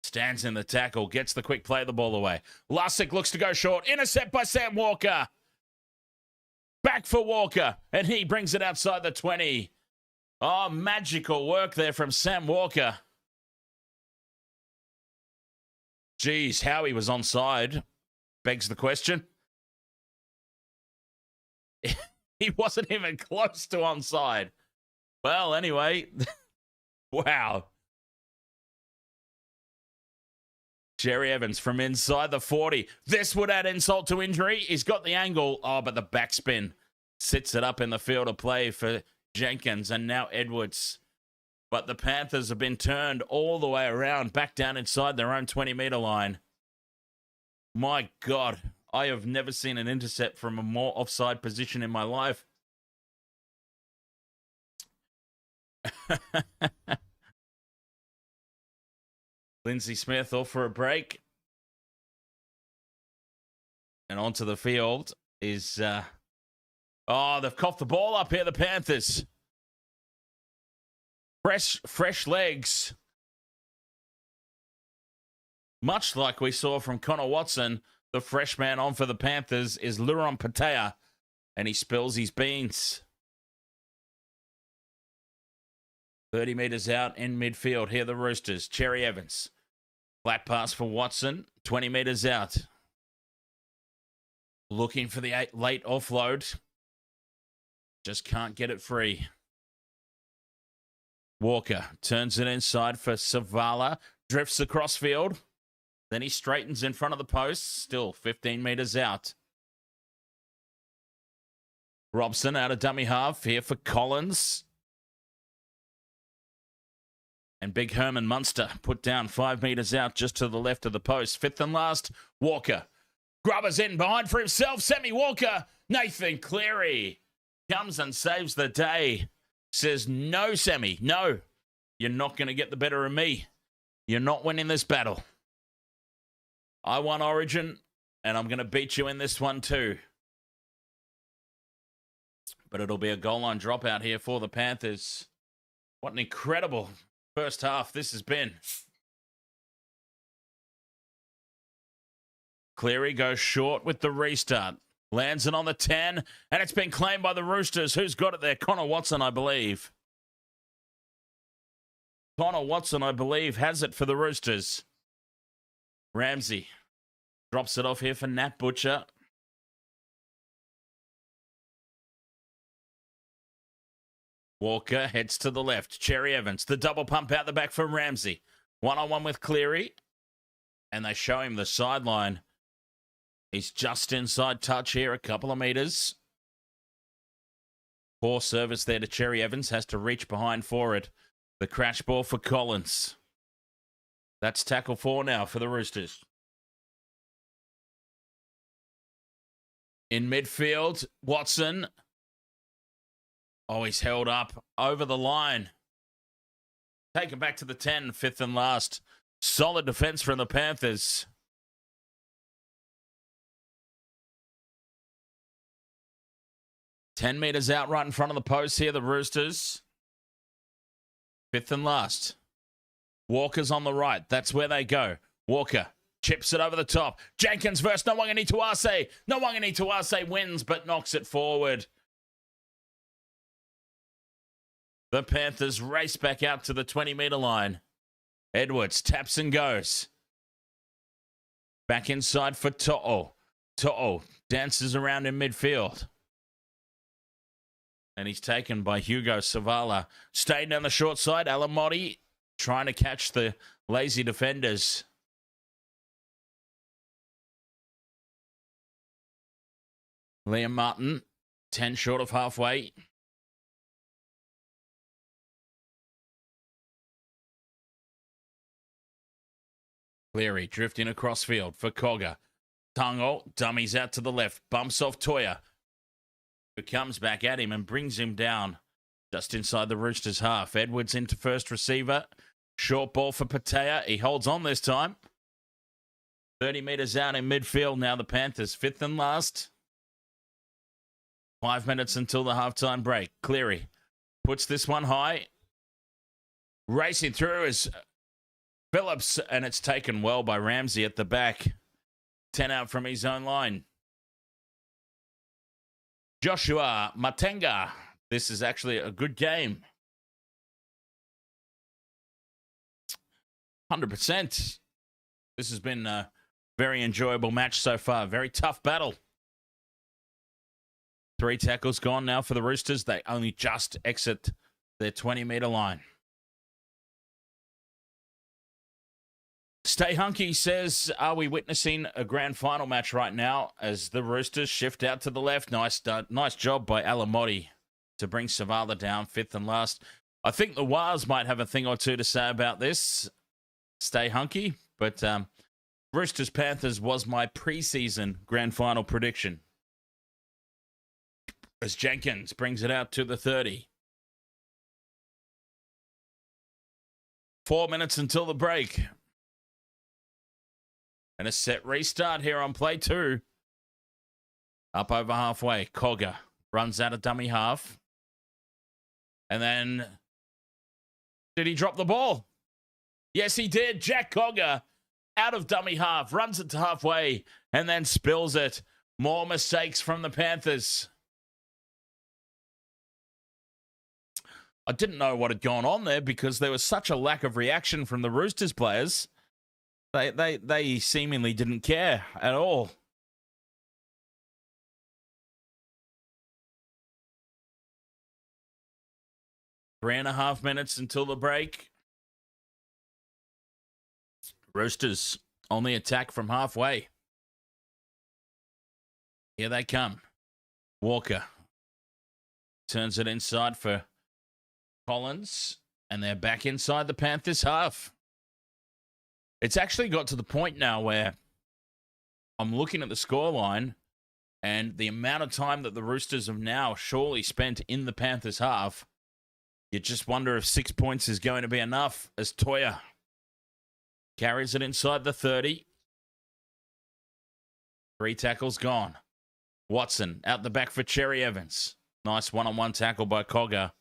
Stands in the tackle. Gets the quick play of the ball away. Lusick looks to go short. Intercept by Sam Walker. Back for Walker. And he brings it outside the 20. Oh, magical work there from Sam Walker. Geez, how he was onside begs the question. He wasn't even close to onside. Well, anyway, wow. Jerry Evans from inside the 40. This would add insult to injury. He's got the angle. Oh, but the backspin sits it up in the field of play for Jenkins and now Edwards. But the Panthers have been turned all the way around, back down inside their own 20-metre line. My God. I have never seen an intercept from a more offside position in my life. Lindsay Smith off for a break. And onto the field is... they've coughed the ball up here, the Panthers. Fresh legs. Much like we saw from Connor Watson, the fresh man on for the Panthers is Luron Patea, and he spills his beans. 30 metres out in midfield. Here the Roosters. Cherry Evans. Flat pass for Watson. 20 metres out. Looking for the late offload. Just can't get it free. Walker turns it inside for Savala. Drifts across field. Then he straightens in front of the post. Still 15 metres out. Robson out of dummy half here for Collins. And Big Herman Munster put down 5 metres out just to the left of the post. Fifth and last, Walker. Grubbers in behind for himself. Sammy Walker. Nathan Cleary comes and saves the day. Says, no, Sammy, no. You're not going to get the better of me. You're not winning this battle. I won Origin, and I'm going to beat you in this one too. But it'll be a goal line dropout here for the Panthers. What an incredible first half this has been. Cleary goes short with the restart. Lands it on the 10, and it's been claimed by the Roosters. Who's got it there? Connor Watson, I believe. Connor Watson, I believe, has it for the Roosters. Ramsey drops it off here for Nat Butcher. Walker heads to the left. Cherry Evans, the double pump out the back for Ramsey. One-on-one with Cleary. And they show him the sideline. He's just inside touch here, a couple of metres. Poor service there to Cherry Evans. Has to reach behind for it. The crash ball for Collins. That's tackle 4 now for the Roosters. In midfield, Watson. Oh, he's held up over the line. Taken back to the 10, fifth and last. Solid defense from the Panthers. Ten metres out right in front of the post here, the Roosters. Fifth and last. Walker's on the right. That's where they go. Walker chips it over the top. Jenkins versus Nwangani Tuase. Nwangani Tuase wins but knocks it forward. The Panthers race back out to the 20-metre line. Edwards taps and goes. Back inside for To'o. To'o dances around in midfield. And he's taken by Hugo Savala. Staying down the short side. Alamotti trying to catch the lazy defenders. Liam Martin, 10 short of halfway. Cleary drifting across field for Cogger. Tungo dummies out to the left. Bumps off Toya. Who comes back at him and brings him down just inside the Roosters' half. Edwards into first receiver. Short ball for Patea. He holds on this time. 30 metres out in midfield now, the Panthers. Fifth and last. 5 minutes until the halftime break. Cleary puts this one high. Racing through is Phillips, and it's taken well by Ramsey at the back. 10 out from his own line. Joshua Matenga. This is actually a good game. 100%. This has been a very enjoyable match so far. Very tough battle. 3 tackles gone now for the Roosters. They only just exit their 20-metre line. Stay Hunky says, are we witnessing a grand final match right now as the Roosters shift out to the left? Nice job by Alamotti to bring Savala down, fifth and last. I think the Wars might have a thing or two to say about this. Stay Hunky. But Roosters Panthers was my preseason grand final prediction. As Jenkins brings it out to the 30. 4 minutes until the break. And a set restart here on play 2. Up over halfway. Cogger runs out of dummy half. And then, did he drop the ball? Yes, he did. Jack Cogger out of dummy half. Runs it to halfway and then spills it. More mistakes from the Panthers. I didn't know what had gone on there because there was such a lack of reaction from the Roosters players. They seemingly didn't care at all. Three and a half minutes until the break. Roosters on the attack from halfway. Here they come. Walker turns it inside for Collins, and they're back inside the Panthers half. It's actually got to the point now where I'm looking at the scoreline and the amount of time that the Roosters have now surely spent in the Panthers half. You just wonder if 6 points is going to be enough as Toya carries it inside the 30. 3 tackles gone. Watson out the back for Cherry Evans. Nice one-on-one tackle by Cogger.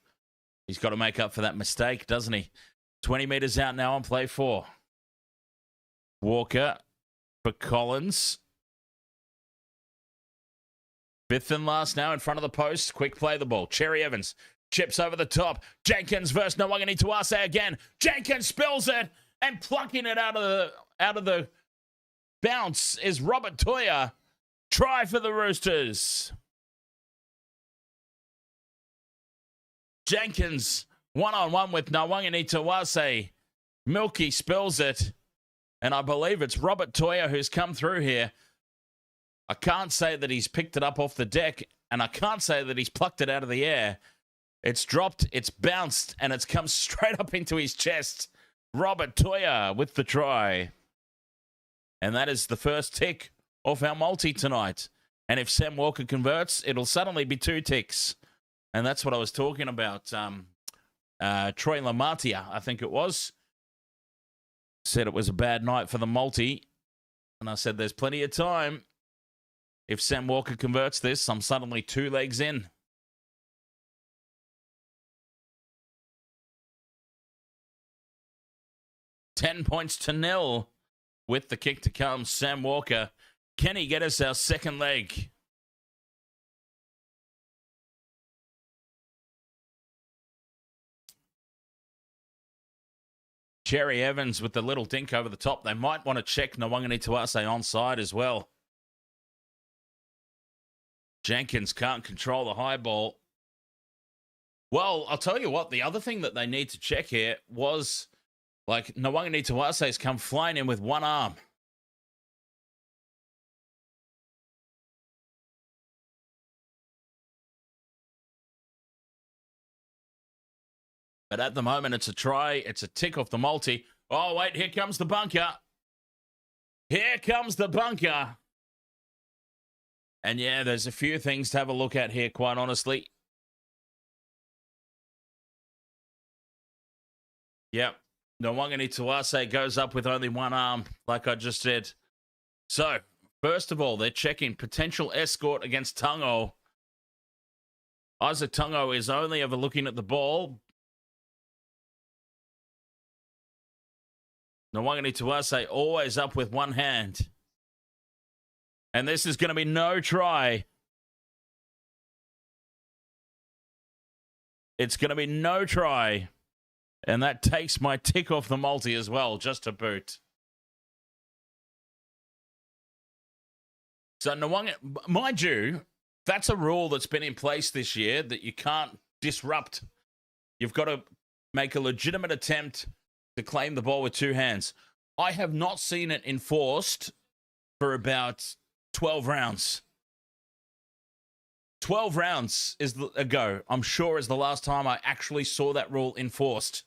He's got to make up for that mistake, doesn't he? 20 metres out now on play 4. Walker for Collins. 5th and last now in front of the post. Quick play the ball. Cherry Evans chips over the top. Jenkins versus Nawangani Tuase again. Jenkins spills it, and plucking it out of the bounce is Robert Toya. Try for the Roosters. Jenkins one-on-one with Nawangani Tuase. Milky spills it, and I believe it's Robert Toya who's come through here. I can't say that he's picked it up off the deck, and I can't say that he's plucked it out of the air. It's dropped, it's bounced, and it's come straight up into his chest. Robert Toya with the try. And that is the first tick off our multi tonight. And if Sam Walker converts, it'll suddenly be 2 ticks. And that's what I was talking about. Troy Lamatia, I think it was, said it was a bad night for the multi. And I said there's plenty of time. If Sam Walker converts this, I'm suddenly 2 legs in. $10-0 with the kick to come. Sam Walker. Can he get us our second leg? Cherry Evans with the little dink over the top. They might want to check Nawangani Tuase onside as well. Jenkins can't control the high ball. Well, I'll tell you what, the other thing that they need to check here was, like, Nawangani Tuase's come flying in with one arm. But at the moment, it's a try. It's a tick off the multi. Oh, wait, here comes the bunker. Here comes the bunker. And yeah, there's a few things to have a look at here, quite honestly. Yep. Nawangani Tuase goes up with only one arm, like I just said. So, first of all, they're checking potential escort against Tungo. Isaah Tungo is only ever looking at the ball. Nawangani Tuase always up with one hand. And this is going to be no try. It's going to be no try. And that takes my tick off the multi as well, just to boot. So, mind you, that's a rule that's been in place this year that you can't disrupt. You've got to make a legitimate attempt to claim the ball with 2 hands. I have not seen it enforced for about 12 rounds. 12 rounds ago, I'm sure, is the last time I actually saw that rule enforced.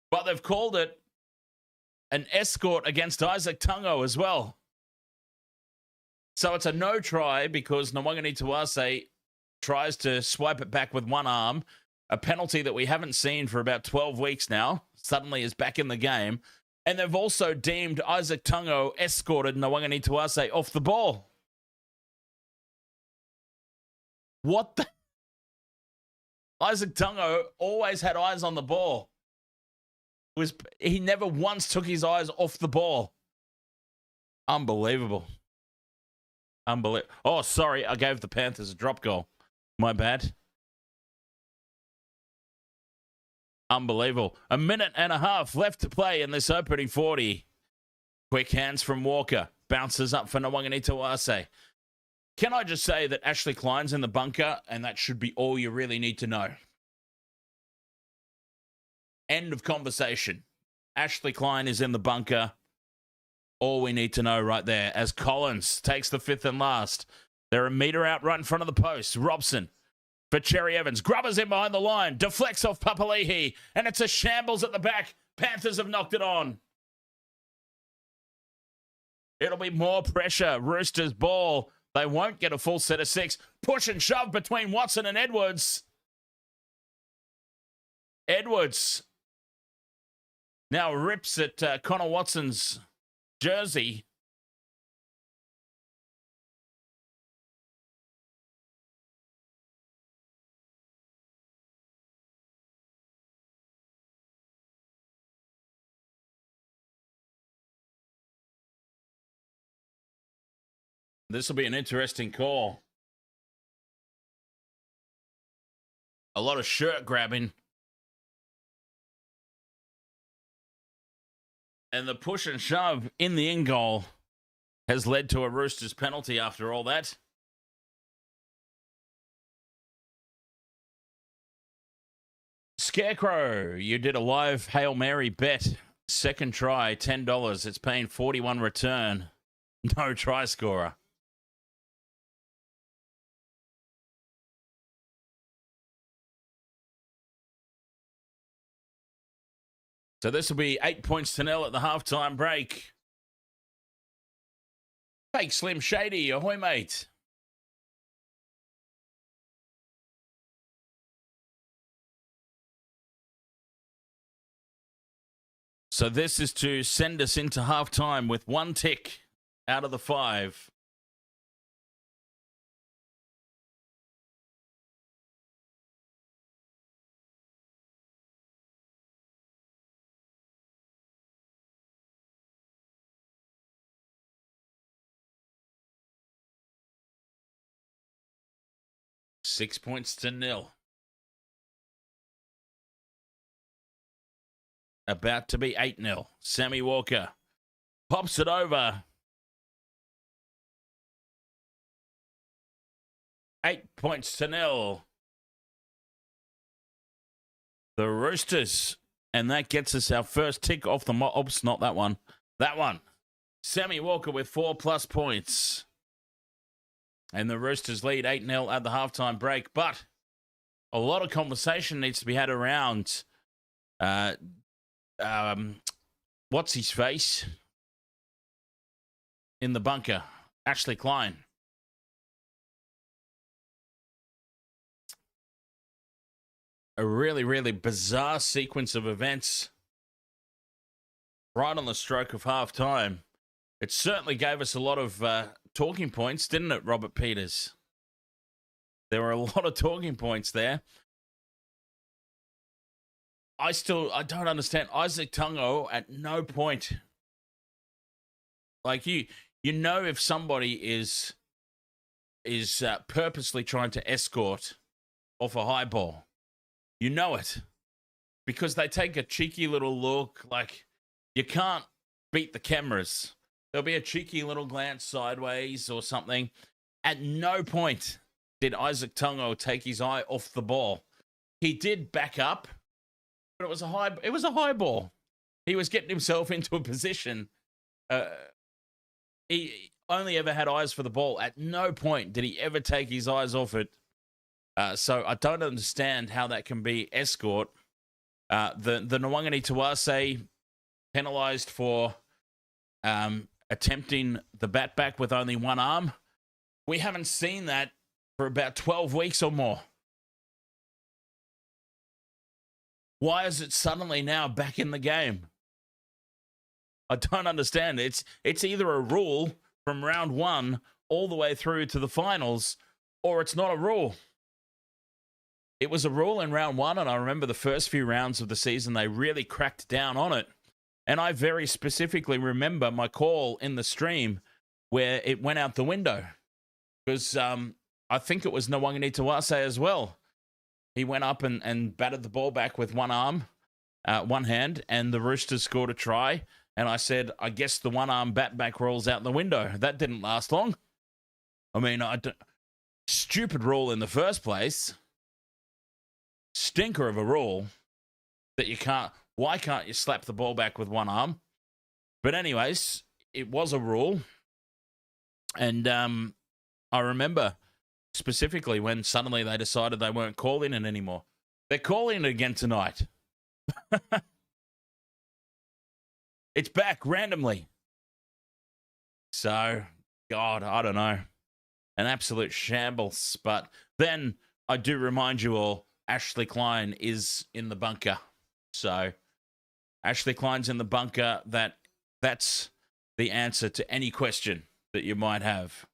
But they've called it an escort against Isaah Tungo as well. So it's a no try because Nawangani Tuase tries to swipe it back with one arm. A penalty that we haven't seen for about 12 weeks now suddenly is back in the game. And they've also deemed Isaah Tungo escorted Nawangani Tuase off the ball. What the? Isaah Tungo always had eyes on the ball. He never once took his eyes off the ball. Unbelievable. Unbelievable. Oh, sorry. I gave the Panthers a drop goal. My bad. Unbelievable. A minute and a half left to play in this opening 40. Quick hands from Walker. Bounces up for Nwanganitawase. Can I just say that Ashley Klein's in the bunker, and that should be all you really need to know. End of conversation. Ashley Klein is in the bunker. All we need to know right there. As Collins takes the fifth and last. They're a metre out right in front of the post. Robson for Cherry Evans. Grubbers in behind the line. Deflects off Papali'i. And it's a shambles at the back. Panthers have knocked it on. It'll be more pressure. Roosters ball. They won't get a full set of 6. Push and shove between Watson and Edwards. Edwards now rips at Connor Watson's jersey. This will be an interesting call. A lot of shirt grabbing. And the push and shove in the in goal has led to a Roosters penalty after all that. Scarecrow, you did a live Hail Mary bet. Second try, $10. It's paying 41 return. No try scorer. So this will be 8 points to 0 at the halftime break. Fake Slim Shady, ahoy mate. So this is to send us into halftime with 1 tick out of the 5. Six points to 0. About to be 8-0. Sammy Walker pops it over. 8 points to 0. The Roosters. And that gets us our first tick off the Oops, not that one. That one. Sammy Walker with 4+ points. And the Roosters lead 8-0 at the halftime break. But a lot of conversation needs to be had around what's his face in the bunker? Ashley Klein. A really, really bizarre sequence of events right on the stroke of halftime. It certainly gave us a lot of talking points, didn't it, Robert Peters? There were a lot of talking points there. I don't understand. Isaah Tungo at no point. Like you know if somebody is purposely trying to escort off a high ball. You know it. Because they take a cheeky little look, like you can't beat the cameras. There'll be a cheeky little glance sideways or something. At no point did Isaah Tungo take his eye off the ball. He did back up, but it was a high ball. He was getting himself into a position. He only ever had eyes for the ball. At no point did he ever take his eyes off it. So I don't understand how that can be escort. The Nwanganitawase penalised for attempting the bat back with only one arm. We haven't seen that for about 12 weeks or more. Why is it suddenly now back in the game? I don't understand. It's either a rule from round 1 all the way through to the finals, or it's not a rule. It was a rule in round 1, and I remember the first few rounds of the season, they really cracked down on it. And I very specifically remember my call in the stream where it went out the window. Because I think it was Nwanganitawase as well. He went up and batted the ball back with one arm. one hand, and the Roosters scored a try. And I said, I guess the one-arm bat back rule's out the window. That didn't last long. I mean, stupid rule in the first place. Stinker of a rule that you can't. Why can't you slap the ball back with one arm? But anyways, it was a rule. And I remember specifically when suddenly they decided they weren't calling it anymore. They're calling it again tonight. It's back randomly. So, God, I don't know. An absolute shambles. But then I do remind you all, Ashley Klein is in the bunker. So, Ashley Klein's in the bunker. That's the answer to any question that you might have.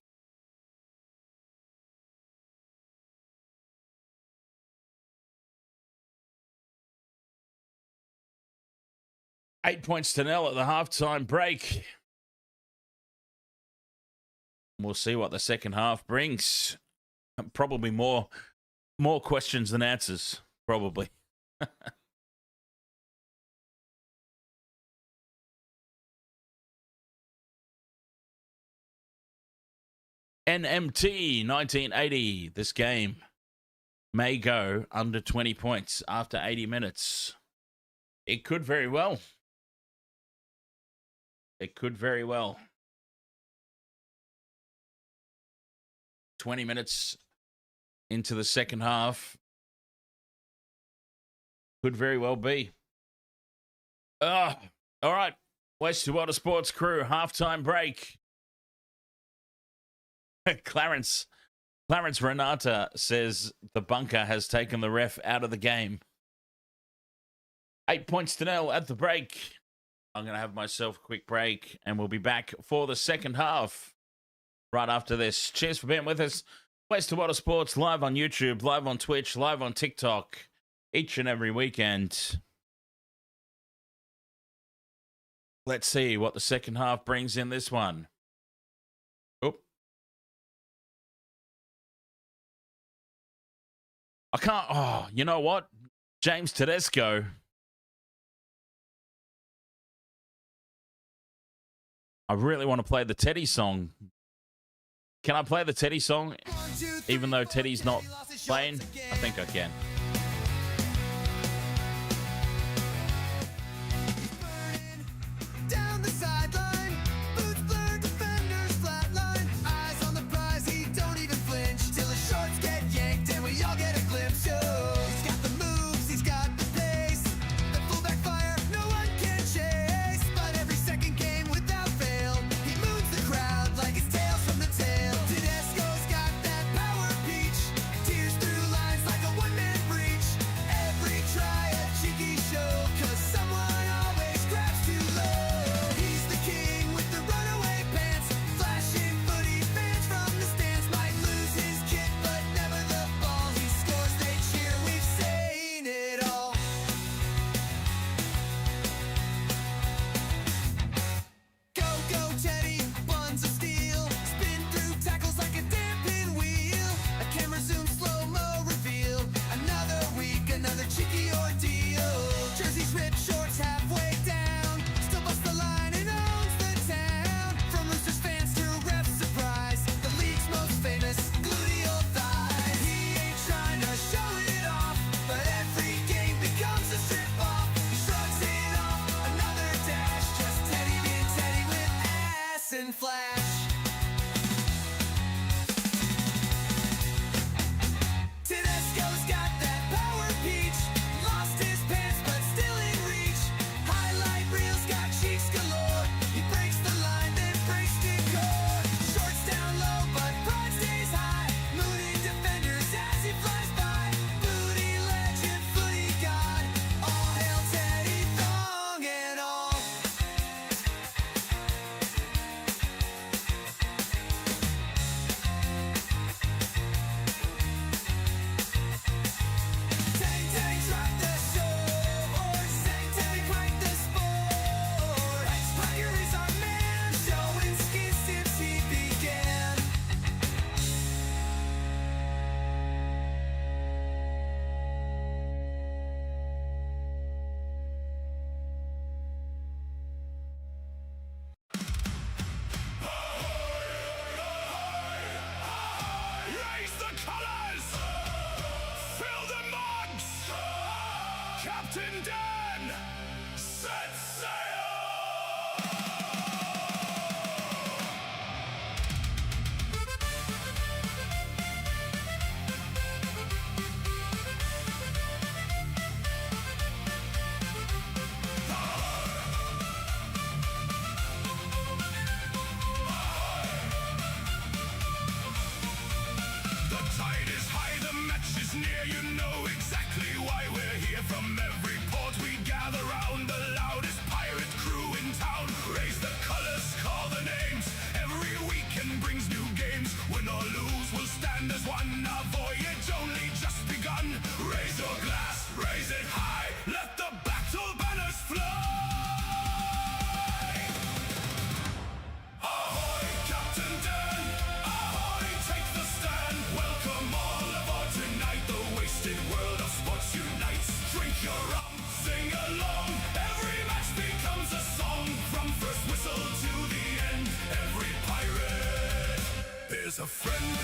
Eight points to nil at the halftime break. We'll see what the second half brings. Probably more questions than answers. Probably. NMT 1980. This game may go under 20 points after 80 minutes. It could very well. It could very well. 20 minutes into the second half. Could very well be. All right. West to Water Sports crew. Halftime break. Clarence Renata says the bunker has taken the ref out of the game. 8 points to nil at the break. I'm going to have myself a quick break, and we'll be back for the second half right after this. Cheers for being with us. West to Water Sports, live on YouTube, live on Twitch, live on TikTok, each and every weekend. Let's see what the second half brings in this one. I can't. Oh, you know what? James Tedesco. I really want to play the Teddy song. Can I play the Teddy song even though Teddy's not playing? I think I can. Down the sideline, boots blurred, defenders flatline, eyes on the prize, he don't even flinch till his shorts get yanked and we all get a glimpse. He's got the moves, he's got the pace, the fullback fire, no one can chase. But every second game without fail, he moves the crowd like his tails from the tail. Tedesco's got that power peach, tears through lines like a one-man breach. Every try a cheeky show, 'cause someone always grabs too low. He's the king with the runaway pants, flashing footy fans from the stands. Might lose his kit, but never the ball. He scores, they cheer, we've seen it all. Go, go, Teddy, buns of steel, spin through tackles like a damn pinwheel. A camera zoom, slow-mo reveal. Another week, another cheeky ordeal. Jerseys ripped, shorts halfway down, still busts the line and owns the town. From Roosters fans to refs' surprise, the league's most famous gluteal thighs. He ain't trying to show it off, but every game becomes a strip-off. He shrugs it off, another dash, just Teddy being Teddy with ass and flash. Tedesco's got that power peach, lost his pants but still in reach. Highlight reels got cheeks galore. He breaks the line, then breaks decor. Shorts down low, but pride stays high. Mooning defenders as he flies by. Booty legend, footy god. All hail Teddy, thong and all. near, you know exactly why we're here. From every port we gather round, the loudest pirate crew in town. Raise the colors, call the names. Every weekend brings new games. Win or lose, we'll stand as one. Our voyage only just begun. Raise your glass, raise it high. Let the battle banners fly. Ahoy, Captain Dan. Ahoy, take the stand. Welcome all aboard tonight. The wasted world of sports unites. Drink your rum, sing along. Every match becomes a song. From first whistle to the end, every pirate is a friend.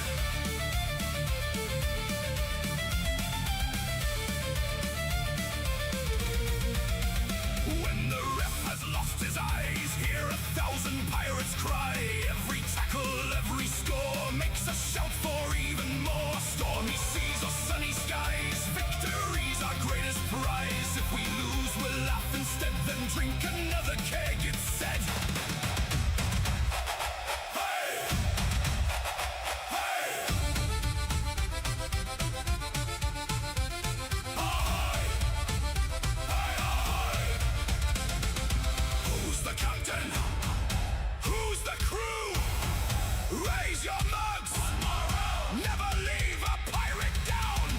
When the ref has lost his eyes, hear 1,000 pirates cry. Every tackle, every score makes a shout for even more. Stormy seas or sunny skies, victory's our greatest prize. If we lose, we'll laugh instead, then drink another keg, it's said. Hey! Hey! Ahoy! Hey, ahoy! Who's the captain? Who's the crew? Raise your mugs! One more round! Never leave a pirate down!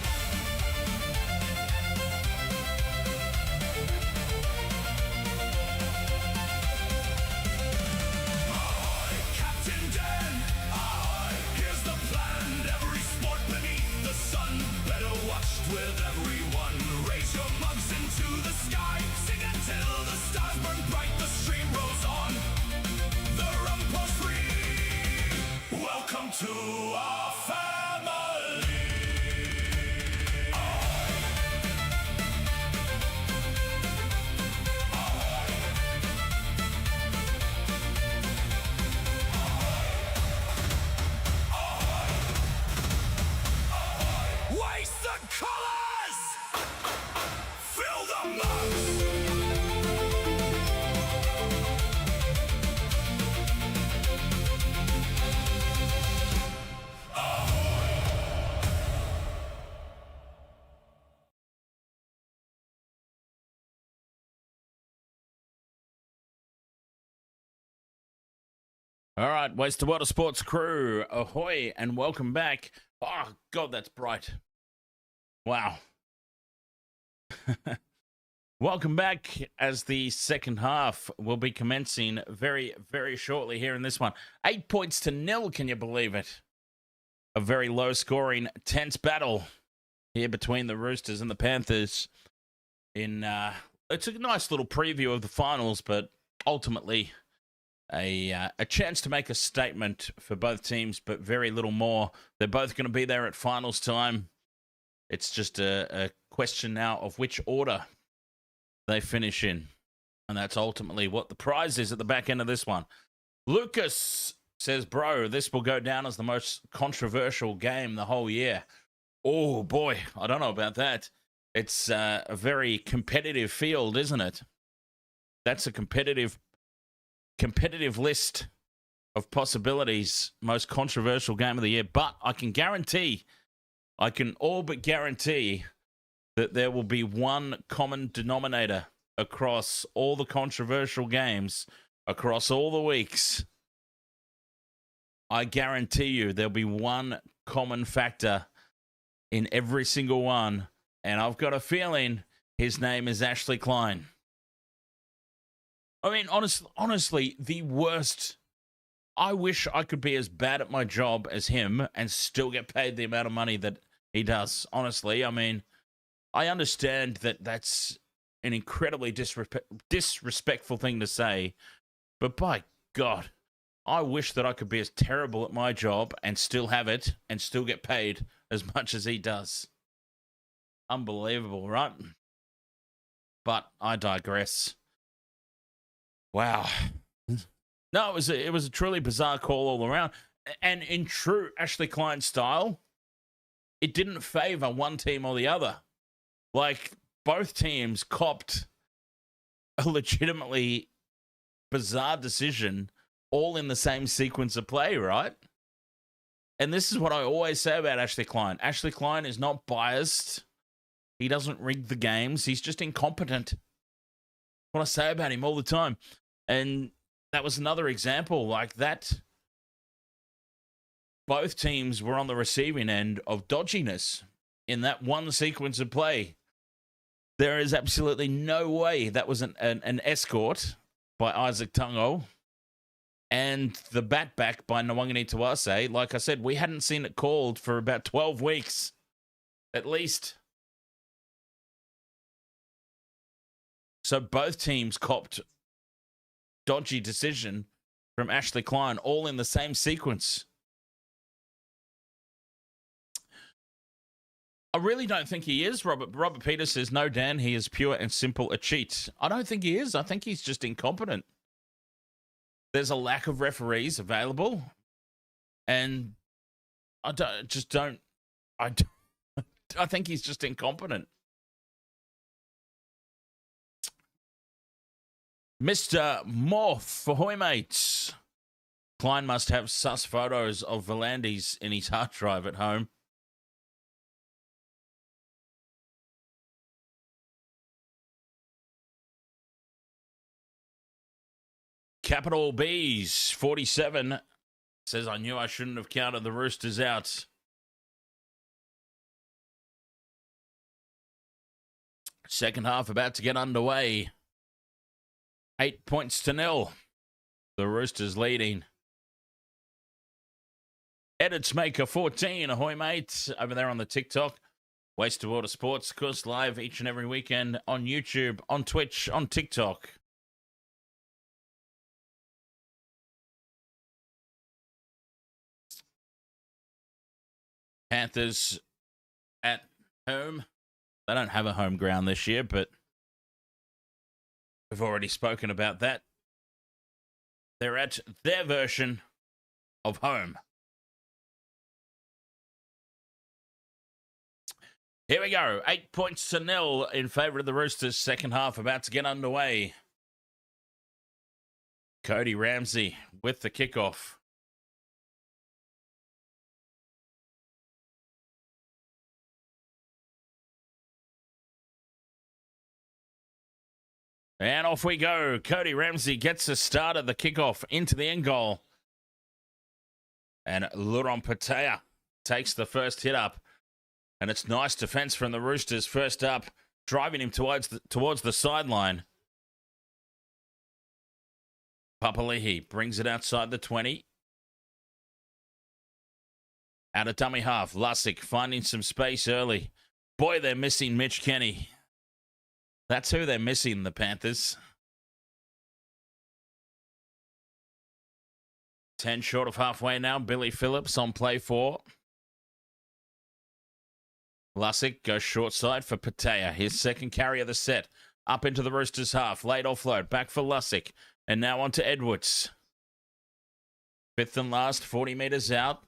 Ahoy, Captain Dan! Ahoy, here's the plan. Every sport beneath the sun, better watched with everyone. Raise your mugs into the sky. Sing until the stars burn bright. The stream rolls on. The rum pours free. Welcome to our family. Waste the colors! Fill the mugs! All right, Waste to Water Sports crew, ahoy, and welcome back. Oh, God, that's bright. Wow. Welcome back as the second half will be commencing very, very shortly here in this one. 8 points to 0, can you believe it? A very low-scoring, tense battle here between the Roosters and the Panthers. It's a nice little preview of the finals, but ultimately a chance to make a statement for both teams, but very little more. They're both going to be there at finals time. It's just a question now of which order they finish in. And that's ultimately what the prize is at the back end of this one. Lucas says, bro, this will go down as the most controversial game the whole year. Oh, boy, I don't know about that. It's a very competitive field, isn't it? That's a competitive list of possibilities. Most controversial game of the year. But I can all but guarantee that there will be one common denominator across all the controversial games, across all the weeks. I guarantee you there'll be one common factor in every single one, and I've got a feeling his name is Ashley Klein. I mean, honestly, the worst. I wish I could be as bad at my job as him and still get paid the amount of money that he does. Honestly, I mean, I understand that that's an incredibly disrespectful thing to say, but by God, I wish that I could be as terrible at my job and still have it and still get paid as much as he does. Unbelievable, right? But I digress. Wow. No, it was a truly bizarre call all around. And in true Ashley Klein style, it didn't favor one team or the other. Like, both teams copped a legitimately bizarre decision all in the same sequence of play, right? And this is what I always say about Ashley Klein. Ashley Klein is not biased. He doesn't rig the games. He's just incompetent. What I say about him all the time. And that was another example like that. Both teams were on the receiving end of dodginess in that one sequence of play. There is absolutely no way that was an escort by Isaah Yeo. And the bat back by Nwangani Tawase, like I said, we hadn't seen it called for about 12 weeks, at least. So both teams copped dodgy decision from Ashley Klein, all in the same sequence. I really don't think he is. Robert Peters says, no, Dan, he is pure and simple a cheat. I don't think he is. I think he's just incompetent. There's a lack of referees available. And I think he's just incompetent. Mr. Morph for Hoy Mates. Klein must have sus photos of Volandis in his hard drive at home. Capital B's 47 says, I knew I shouldn't have counted the Roosters out. Second half about to get underway. 8-0. The Roosters leading. Edits Maker 14. Ahoy, mate. Over there on the TikTok. Waste of Water Sports, of course, live each and every weekend on YouTube, on Twitch, on TikTok. Panthers at home. They don't have a home ground this year, but we've already spoken about that. They're at their version of home. Here we go. 8-0 in favour of the Roosters. Second half about to get underway. Cody Ramsey with the kickoff. And off we go. Cody Ramsey gets us started. The kickoff into the end goal. And Luron Patea takes the first hit up. And it's nice defense from the Roosters. First up, driving him towards the sideline. Papali'i brings it outside the 20. Out of dummy half. Lussick finding some space early. Boy, they're missing Mitch Kenny. That's who they're missing, the Panthers. 10 short of halfway now. Billy Phillips on play 4. Lussick goes short side for Patea. His second carry of the set. Up into the Roosters half. Late offload. Back for Lussick. And now on to Edwards. Fifth and last. 40 metres out.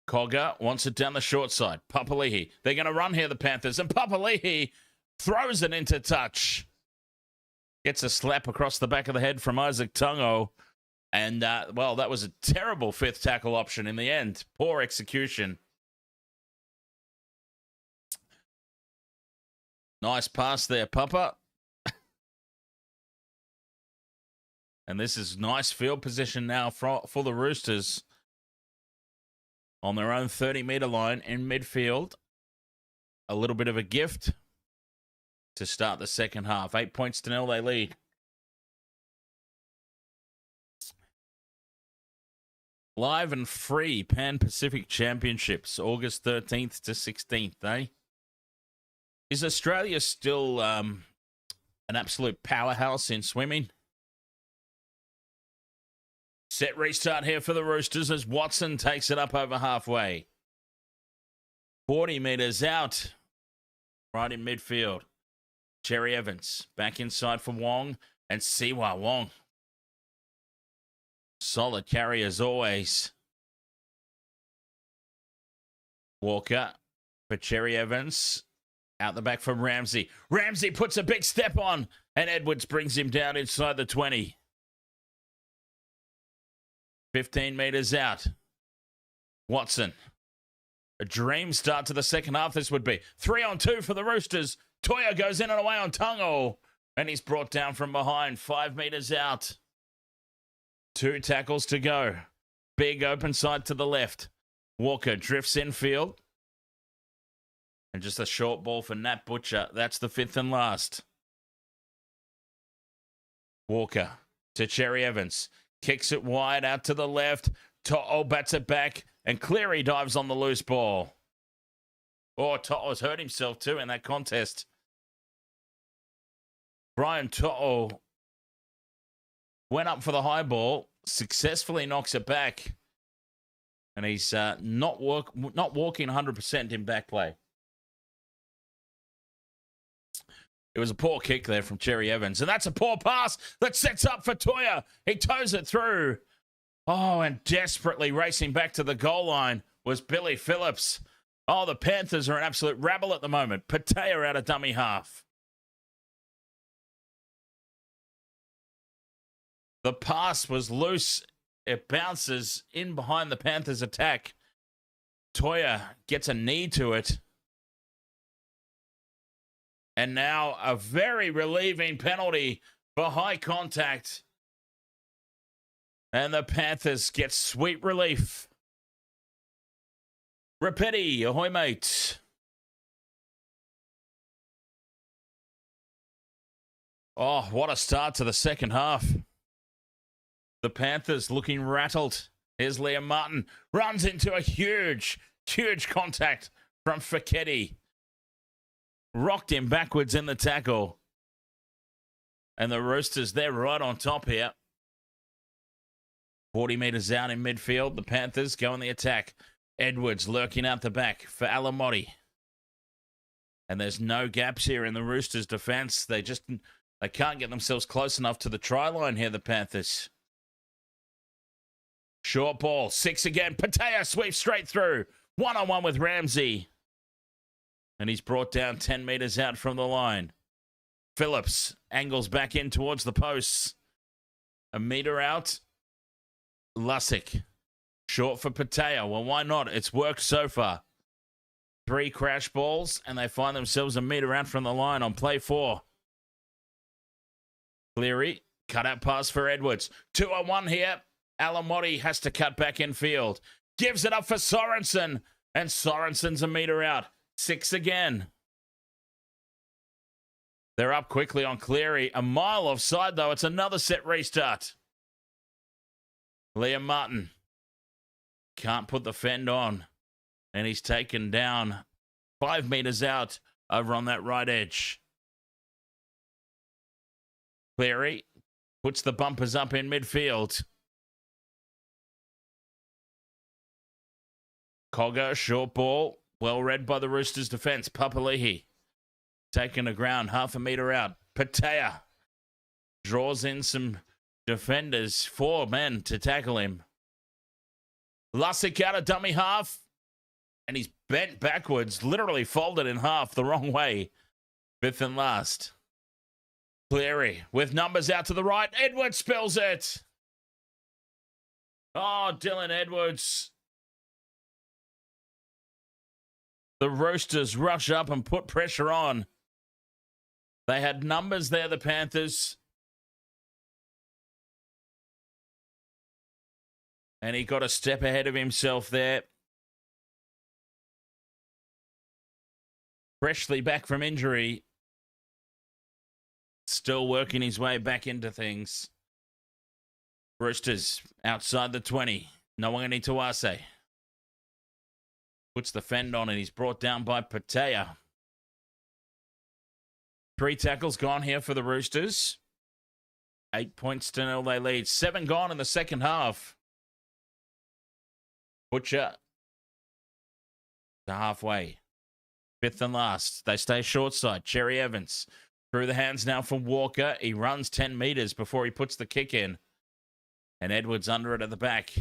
Cogger wants it down the short side. Papali'i. They're going to run here, the Panthers. And Papali'i throws it into touch. Gets a slap across the back of the head from Isaah Yeo. And, well, that was a terrible fifth tackle option in the end. Poor execution. Nice pass there, Papa. And this is nice field position now for the Roosters. On their own 30-metre line in midfield. A little bit of a gift to start the second half. 8-0 they lead. Live and free Pan-Pacific Championships, August 13th to 16th, eh? Is Australia still an absolute powerhouse in swimming? Set restart here for the Roosters as Watson takes it up over halfway. 40 metres out. Right in midfield. Cherry Evans back inside for Wong and Siwa Wong. Solid carry as always. Walker for Cherry Evans. Out the back from Ramsey. Ramsey puts a big step on and Edwards brings him down inside the 20. 15 metres out. Watson. A dream start to the second half this would be. 3-on-2 for the Roosters. Toya goes in and away on Tungo. And he's brought down from behind. 5 metres out. 2 tackles to go. Big open side to the left. Walker drifts infield. And just a short ball for Nat Butcher. That's the 5th and last. Walker to Cherry Evans. Kicks it wide out to the left. To'o bats it back. And Cleary dives on the loose ball. Oh, To'o's hurt himself too in that contest. Brian To'o went up for the high ball. Successfully knocks it back. And he's not walking 100% in back play. It was a poor kick there from Cherry Evans. And that's a poor pass that sets up for Toya. He toes it through. Oh, and desperately racing back to the goal line was Billy Phillips. Oh, the Panthers are an absolute rabble at the moment. Patea out of dummy half. The pass was loose. It bounces in behind the Panthers' attack. Toya gets a knee to it. And now a very relieving penalty for high contact. And the Panthers get sweet relief. Rapetti, ahoy mate. Oh, what a start to the second half. The Panthers looking rattled. Here's Liam Martin. Runs into a huge contact from Fiketti. Rocked him backwards in the tackle. And the Roosters, they're right on top here. 40 metres out in midfield. The Panthers go on the attack. Edwards lurking out the back for Alamotti. And there's no gaps here in the Roosters' defence. They can't get themselves close enough to the try line here, the Panthers. Short ball, 6 again. Patea sweeps straight through. 1-on-1 with Ramsey. And he's brought down 10 metres out from the line. Phillips angles back in towards the posts. A metre out. Lussick. Short for Patea. Well, why not? It's worked so far. 3 crash balls, and they find themselves a metre out from the line on play 4. Cleary, cut out pass for Edwards. 2-on-1 here. Alamotti has to cut back in field. Gives it up for Sorensen, and Sorensen's a metre out. 6 again. They're up quickly on Cleary. A mile offside, though. It's another set restart. Liam Martin can't put the fend on. And he's taken down 5 metres out over on that right edge. Cleary puts the bumpers up in midfield. Cogger, short ball. Well read by the Roosters' defence. Papali'i taking the ground, half a metre out. Patea draws in some defenders, 4 men to tackle him. Lussick out of dummy half, and he's bent backwards, literally folded in half the wrong way. 5th and last. Cleary with numbers out to the right. Edwards spills it. Oh, Dylan Edwards. The Roosters rush up and put pressure on. They had numbers there, the Panthers. And he got a step ahead of himself there. Freshly back from injury. Still working his way back into things. Roosters outside the 20. Nawangani Tuase. Puts the fend on and he's brought down by Patea. 3 tackles gone here for the Roosters. 8 points to 0 they lead. 7 gone in the second half. Butcher to halfway. 5th and last. They stay short side. Cherry Evans through the hands now for Walker. He runs 10 metres before he puts the kick in. And Edwards under it at the back.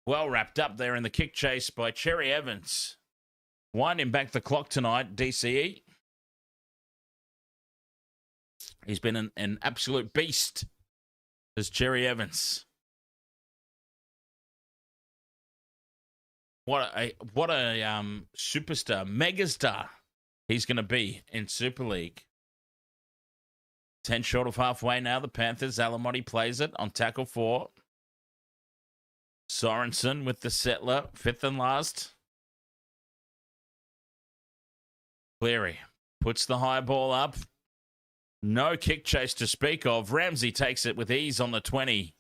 Well wrapped up there in the kick chase by Cherry Evans. Winding back the clock tonight, DCE. He's been an absolute beast as Cherry Evans. What a superstar, megastar he's going to be in Super League. 10 short of halfway now. The Panthers. Alamotti plays it on tackle 4. Sorensen with the settler, 5th and last. Cleary puts the high ball up. No kick chase to speak of. Ramsey takes it with ease on the 20.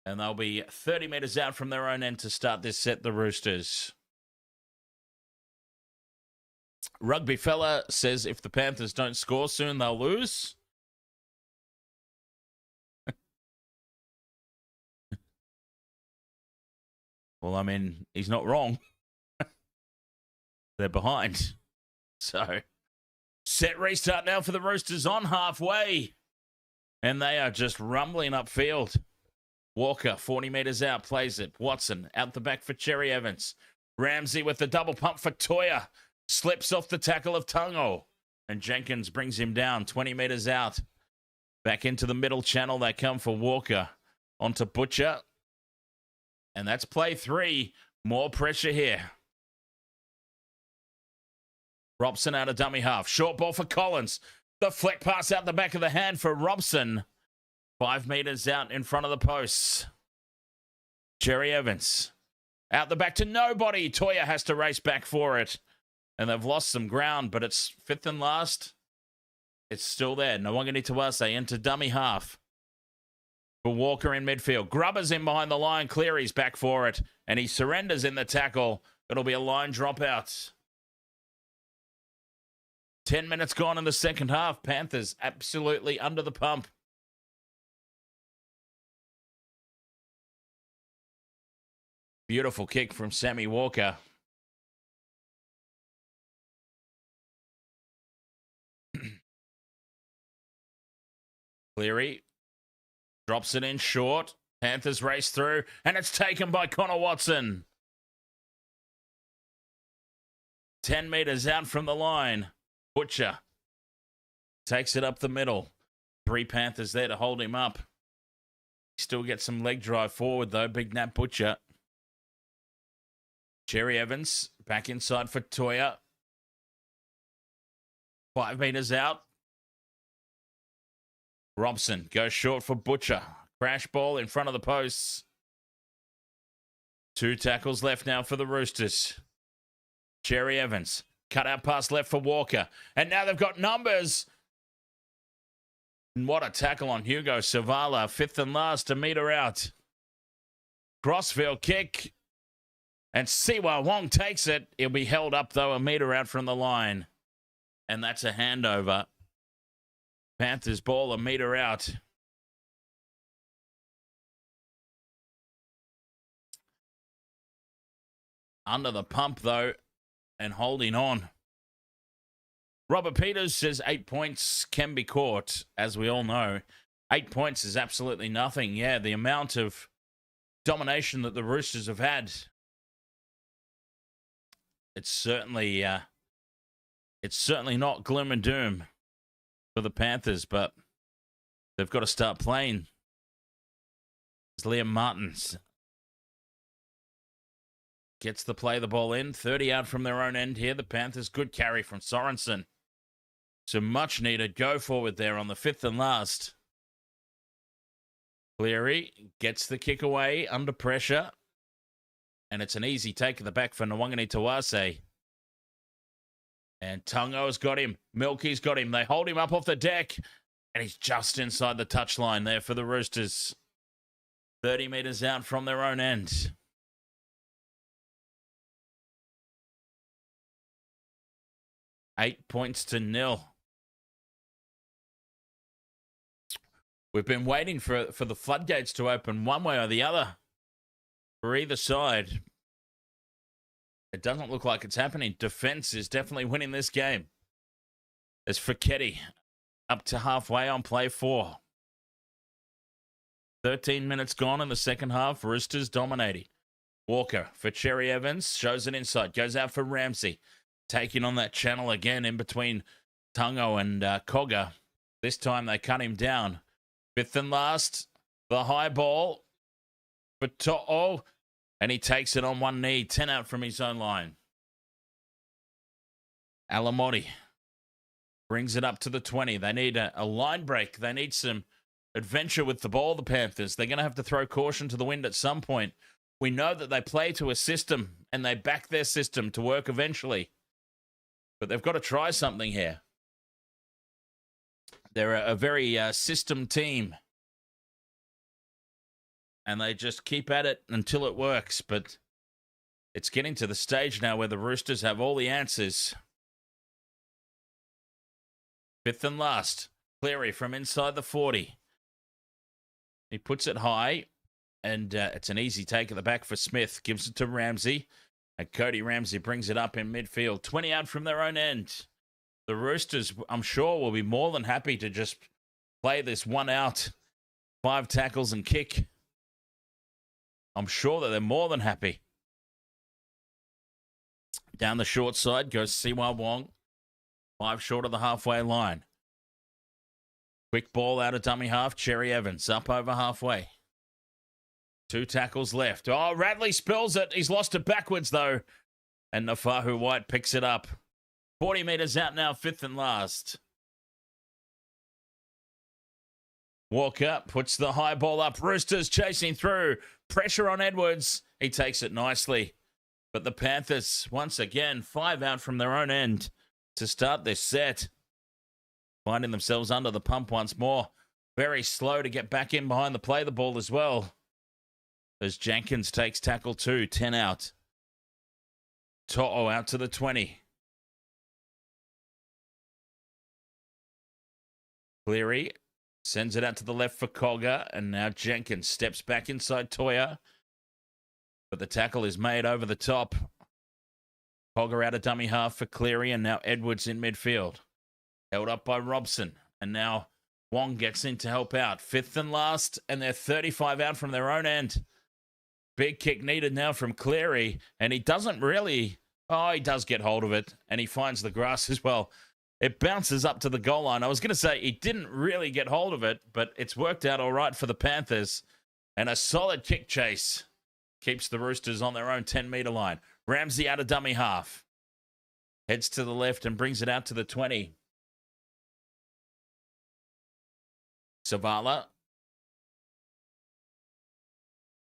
And they'll be 30 metres out from their own end to start this set, the Roosters. Rugby fella says if the Panthers don't score soon, they'll lose. Well, I mean, he's not wrong. They're behind. So, set restart now for the Roosters on halfway. And they are just rumbling upfield. Walker, 40 metres out, plays it. Watson, out the back for Cherry Evans. Ramsey with the double pump for Toya. Slips off the tackle of Tungo. And Jenkins brings him down, 20 metres out. Back into the middle channel they come for Walker. Onto Butcher. And that's play 3. More pressure here. Robson out of dummy half. Short ball for Collins. The flick pass out the back of the hand for Robson. 5 metres out in front of the posts. Cherry Evans. Out the back to nobody. Toya has to race back for it. And they've lost some ground, but it's 5th and last. It's still there. Nawangani Tawase into dummy half. For Walker in midfield. Grubber's in behind the line. Cleary's back for it. And he surrenders in the tackle. It'll be a line dropout. 10 minutes gone in the second half. Panthers absolutely under the pump. Beautiful kick from Sammy Walker. Cleary drops it in short. Panthers race through, and it's taken by Connor Watson. 10 metres out from the line. Butcher takes it up the middle. 3 Panthers there to hold him up. Still gets some leg drive forward, though. Big Nat Butcher. Cherry Evans back inside for Toya. 5 metres out. Robson goes short for Butcher. Crash ball in front of the posts. 2 tackles left now for the Roosters. Cherry Evans. Cut out pass left for Walker. And now they've got numbers. And what a tackle on Hugo Savala. 5th and last, a metre out. Crossfield kick. And Siwa Wong takes it. He'll be held up, though, a metre out from the line. And that's a handover. Panthers ball a metre out. Under the pump, though, and holding on. Robert Peters says 8 points can be caught, as we all know. 8 points is absolutely nothing. Yeah, the amount of domination that the Roosters have had. It's certainly not gloom and doom for the Panthers, but they've got to start playing. It's Liam Martins gets to play the ball in. 30 out from their own end here. The Panthers, good carry from Sorensen. So much needed go forward there on the 5th and last. Cleary gets the kick away under pressure. And it's an easy take at the back for Nawangani Tawase. And Tungo's got him. Milky's got him. They hold him up off the deck. And he's just inside the touchline there for the Roosters. 30 metres out from their own end. Eight points to 0. We've been waiting for the floodgates to open one way or the other. For either side. It doesn't look like it's happening. Defense is definitely winning this game. There's Fiketti up to halfway on play 4. 13 minutes gone in the second half. Roosters dominating. Walker for Cherry Evans. Shows it inside. Goes out for Ramsey. Taking on that channel again in between Tungo and Cogger. This time they cut him down. 5th and last. The high ball. For And he takes it on one knee, 10 out from his own line. Alamotti brings it up to the 20. They need a line break. They need some adventure with the ball, the Panthers. They're going to have to throw caution to the wind at some point. We know that they play to a system and they back their system to work eventually. But they've got to try something here. They're a very system team. And they just keep at it until it works. But it's getting to the stage now where the Roosters have all the answers. Fifth and last. Cleary from inside the 40. He puts it high. And it's an easy take at the back for Smith. Gives it to Ramsey. And Cody Ramsey brings it up in midfield. 20 out from their own end. The Roosters, I'm sure, will be more than happy to just play this one out. 5 tackles and kick. I'm sure that they're more than happy. Down the short side goes Siwa Wong. 5 short of the halfway line. Quick ball out of dummy half. Cherry Evans up over halfway. 2 tackles left. Oh, Radley spills it. He's lost it backwards, though. And Nafahu White picks it up. 40 metres out now, 5th and last. Walker puts the high ball up. Roosters chasing through. Pressure on Edwards. He takes it nicely. But the Panthers, once again, 5 out from their own end to start this set. Finding themselves under the pump once more. Very slow to get back in behind the play the ball as well. As Jenkins takes tackle 2, 10 out. To'o out to the 20. Cleary sends it out to the left for Cogger. And now Jenkins steps back inside Toya. But the tackle is made over the top. Cogger out of dummy half for Cleary. And now Edwards in midfield. Held up by Robson. And now Wong gets in to help out. 5th and last. And they're 35 out from their own end. Big kick needed now from Cleary. And he doesn't really... Oh, he does get hold of it. And he finds the grass as well. It bounces up to the goal line. I was going to say he didn't really get hold of it, but it's worked out all right for the Panthers. And a solid kick chase keeps the Roosters on their own 10-metre line. Ramsey out of dummy half. Heads to the left and brings it out to the 20. Savala.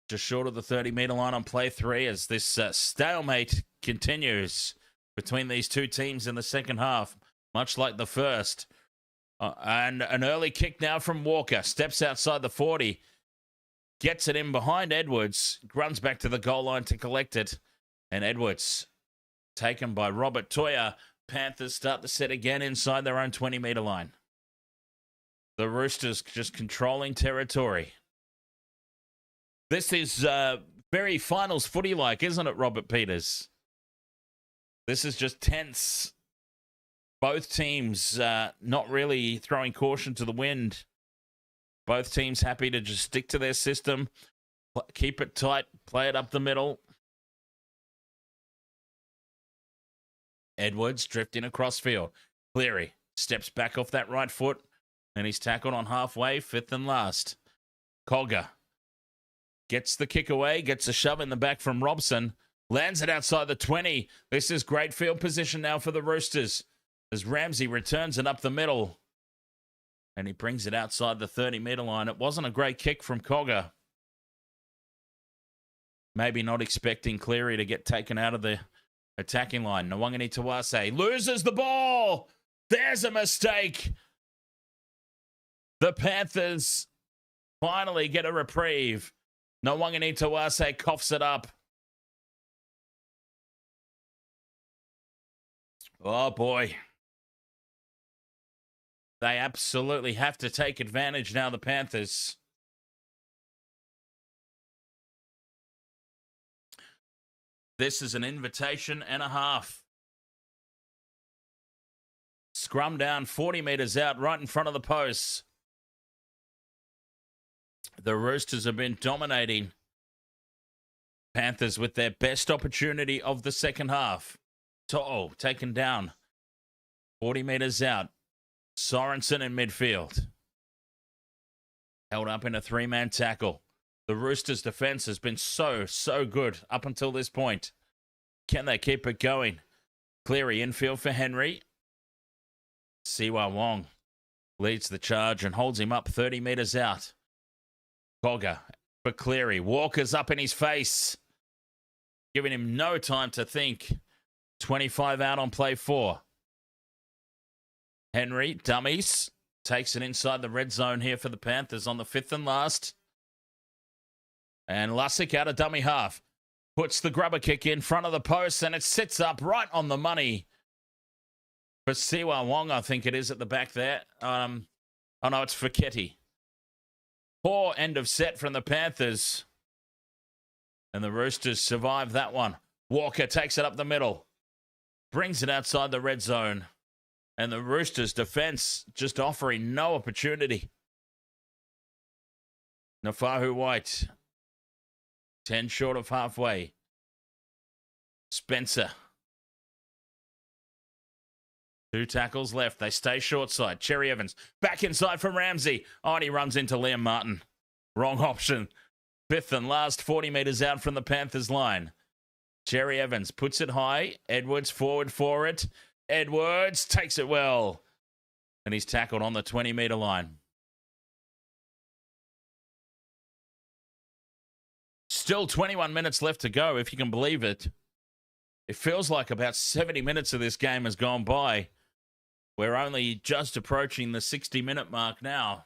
Just short of the 30-metre line on play 3 as this stalemate continues between these two teams in the second half. Much like the first. And an early kick now from Walker. Steps outside the 40. Gets it in behind Edwards. Runs back to the goal line to collect it. And Edwards taken by Robert Toya. Panthers start the set again inside their own 20-metre line. The Roosters just controlling territory. This is very finals footy-like, isn't it, Robert Peters? This is just tense. Both teams not really throwing caution to the wind. Both teams happy to just stick to their system, keep it tight, play it up the middle. Edwards drifting across field. Cleary steps back off that right foot, and he's tackled on halfway, 5th and last. Cogger gets the kick away, gets a shove in the back from Robson, lands it outside the 20. This is great field position now for the Roosters. As Ramsey returns it up the middle. And he brings it outside the 30-metre line. It wasn't a great kick from Cogger. Maybe not expecting Cleary to get taken out of the attacking line. Nwangani Tawase loses the ball. There's a mistake. The Panthers finally get a reprieve. Nwangani Tawase coughs it up. Oh, boy. They absolutely have to take advantage now, the Panthers. This is an invitation and a half. Scrum down 40 metres out, right in front of the posts. The Roosters have been dominating Panthers with their best opportunity of the second half. To'o taken down 40 metres out. Sorensen in midfield. Held up in a 3-man tackle. The Roosters' defense has been so good up until this point. Can they keep it going? Cleary infield for Henry. Siwa Wong leads the charge and holds him up 30 metres out. Cogger for Cleary. Walker's up in his face, giving him no time to think. 25 out on play 4. Henry, dummies, takes it inside the red zone here for the Panthers on the 5th and last. And Lussick out of dummy half. Puts the grubber kick in front of the post, and it sits up right on the money for Siwa Wong, I think it is at the back there. Oh, no, it's Fekete. Poor end of set from the Panthers. And the Roosters survive that one. Walker takes it up the middle. Brings it outside the red zone. And the Roosters' defense just offering no opportunity. Nafahu White. 10 short of halfway. Spencer. 2 tackles left. They stay short side. Cherry Evans back inside from Ramsey. Oh, and he runs into Liam Martin. Wrong option. 5th and last, 40 metres out from the Panthers line. Cherry Evans puts it high. Edwards forward for it. Edwards takes it well. And he's tackled on the 20-metre line. Still 21 minutes left to go, if you can believe it. It feels like about 70 minutes of this game has gone by. We're only just approaching the 60-minute mark now.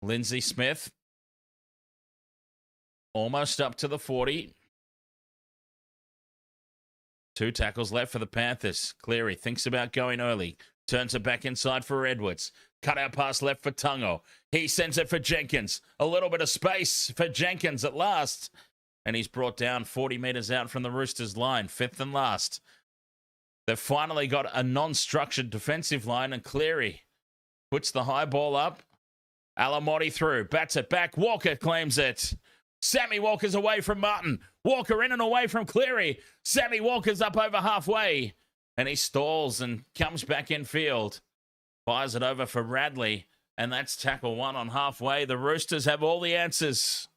Lindsay Smith. Almost up to the 40. 2 tackles left for the Panthers. Cleary thinks about going early. Turns it back inside for Edwards. Cut out pass left for Tungo. He sends it for Jenkins. A little bit of space for Jenkins at last. And he's brought down 40 metres out from the Roosters' line. 5th and last. They've finally got a non-structured defensive line, and Cleary puts the high ball up. Alamotti through. Bats it back. Walker claims it. Sammy Walker's away from Martin. Walker in and away from Cleary. Sammy Walker's up over halfway. And he stalls and comes back in field. Fires it over for Radley. And that's tackle 1 on halfway. The Roosters have all the answers.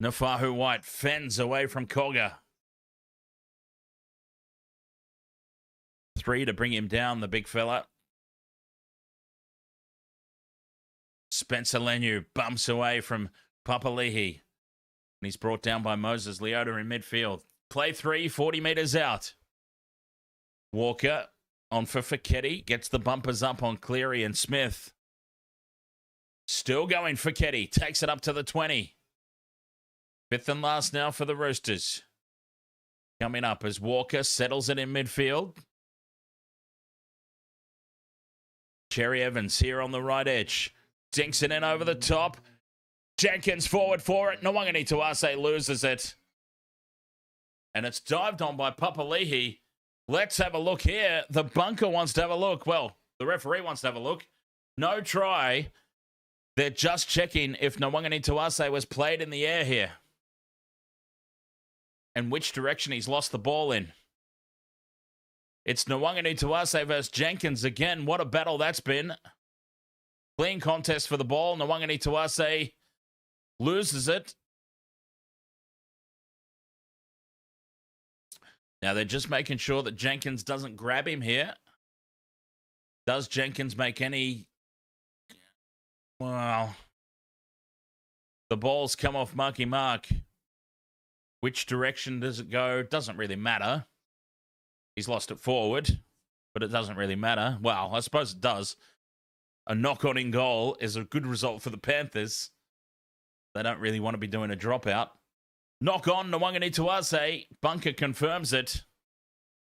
Nafahu White fends away from Cogger. 3 to bring him down, the big fella. Spencer Leniu bumps away from Papali'i. And he's brought down by Moses Leota in midfield. Play 3, 40 metres out. Walker on for Fekete. Gets the bumpers up on Cleary and Smith. Still going Fekete. Takes it up to the 20. 5th and last now for the Roosters. Coming up as Walker settles it in midfield. Cherry Evans here on the right edge. Dinks it in over the top. Jenkins forward for it. Nwangani Tuase loses it. And it's dived on by Papali'i. Let's have a look here. The bunker wants to have a look. Well, the referee wants to have a look. No try. They're just checking if Nwangani Tuase was played in the air here. And which direction he's lost the ball in. It's Nwangani Tuase versus Jenkins again. What a battle that's been. Clean contest for the ball. Nwangani Tuase loses it. Now they're just making sure that Jenkins doesn't grab him here. Does Jenkins make any... Well, the ball's come off Marky Mark. Which direction does it go? Doesn't really matter. He's lost it forward, but it doesn't really matter. Well, I suppose it does. A knock-on in goal is a good result for the Panthers. They don't really want to be doing a dropout. Knock on, Nwangani Tuase. Bunker confirms it.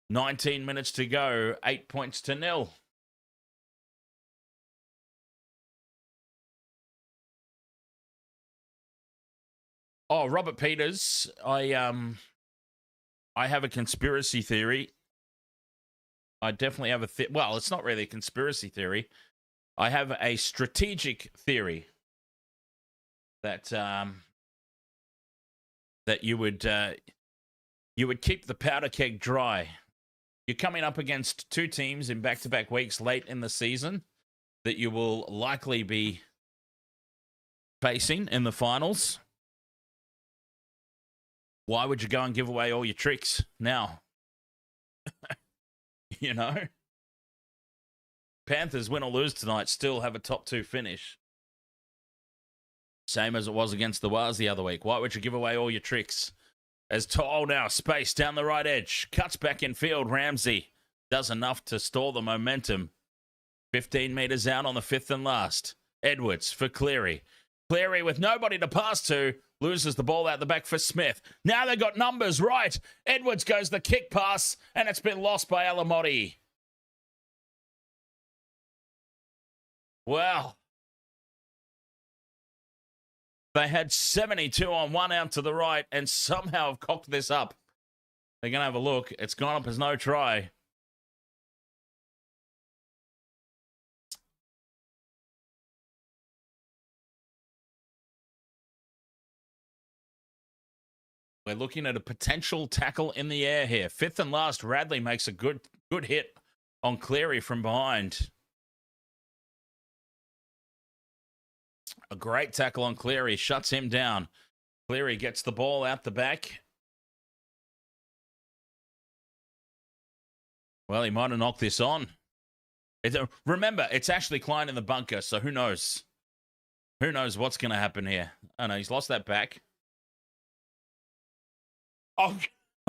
19 minutes to go. 8 points to 0. Oh, Robert Peters. I have a conspiracy theory. I definitely have well, it's not really a conspiracy theory. I have a strategic theory that that you would keep the powder keg dry You're coming up against two teams in back-to-back weeks late in the season that you will likely be facing in the finals. Why would you go and give away all your tricks now? You know? Panthers, win or lose tonight, still have a top two finish. Same as it was against the Wars the other week. Why would you give away all your tricks? As Toll now, space down the right edge. Cuts back in field. Ramsey does enough to stall the momentum. 15 metres out on the fifth and last. Edwards for Cleary. Cleary with nobody to pass to. Loses the ball out the back for Smith. Now they've got numbers right. Edwards goes the kick pass, and it's been lost by Alamotti. Well, they had 72 on one out to the right and somehow have cocked this up. They're going to have a look. It's gone up as no try. We're looking at a potential tackle in the air here. Fifth and last, Radley makes a good hit on Cleary from behind. A great tackle on Cleary, shuts him down. Cleary gets the ball out the back. Well, he might have knocked this on. Remember, it's Ashley Klein in the bunker, so who knows? Who knows what's going to happen here? Oh, no, he's lost that back. Oh,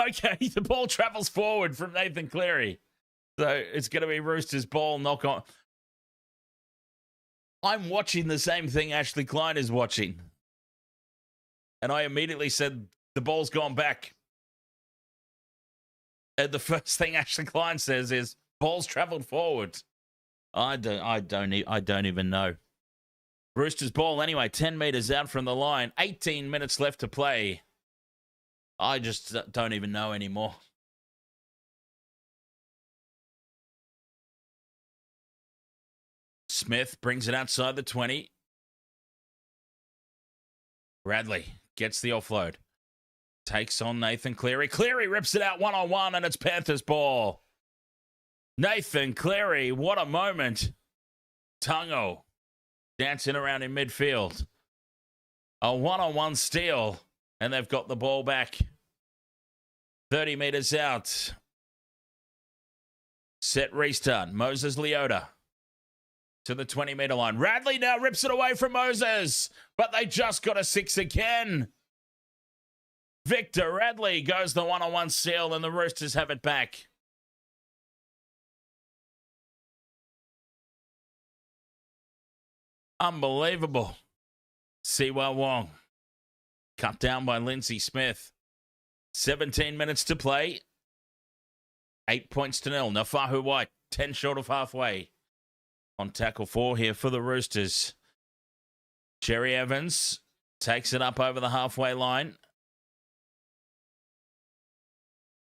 okay. The ball travels forward from Nathan Cleary. So it's going to be Roosters' ball knock on. I'm watching the same thing Ashley Klein is watching. And I immediately said, the ball's gone back. And the first thing Ashley Klein says is, ball's traveled forward. I don't even know. Roosters' ball anyway, 10 metres out from the line. 18 minutes left to play. I just don't even know anymore. Smith brings it outside the 20. Radley gets the offload. Takes on Nathan Cleary. Cleary rips it out one-on-one, and it's Panthers' ball. Nathan Cleary, what a moment. Tungo dancing around in midfield. A one-on-one steal, and they've got the ball back. 30 metres out. Set restart. Moses Leota to the 20-metre line. Radley now rips it away from Moses, but they just got a 6 again. Victor Radley goes the one-on-one steal, and the Roosters have it back. Unbelievable. Siwa Wong. Cut down by Lindsay Smith. 17 minutes to play. 8 points to 0. Nafahu White, 10 short of halfway. On tackle 4 here for the Roosters. Cherry Evans takes it up over the halfway line.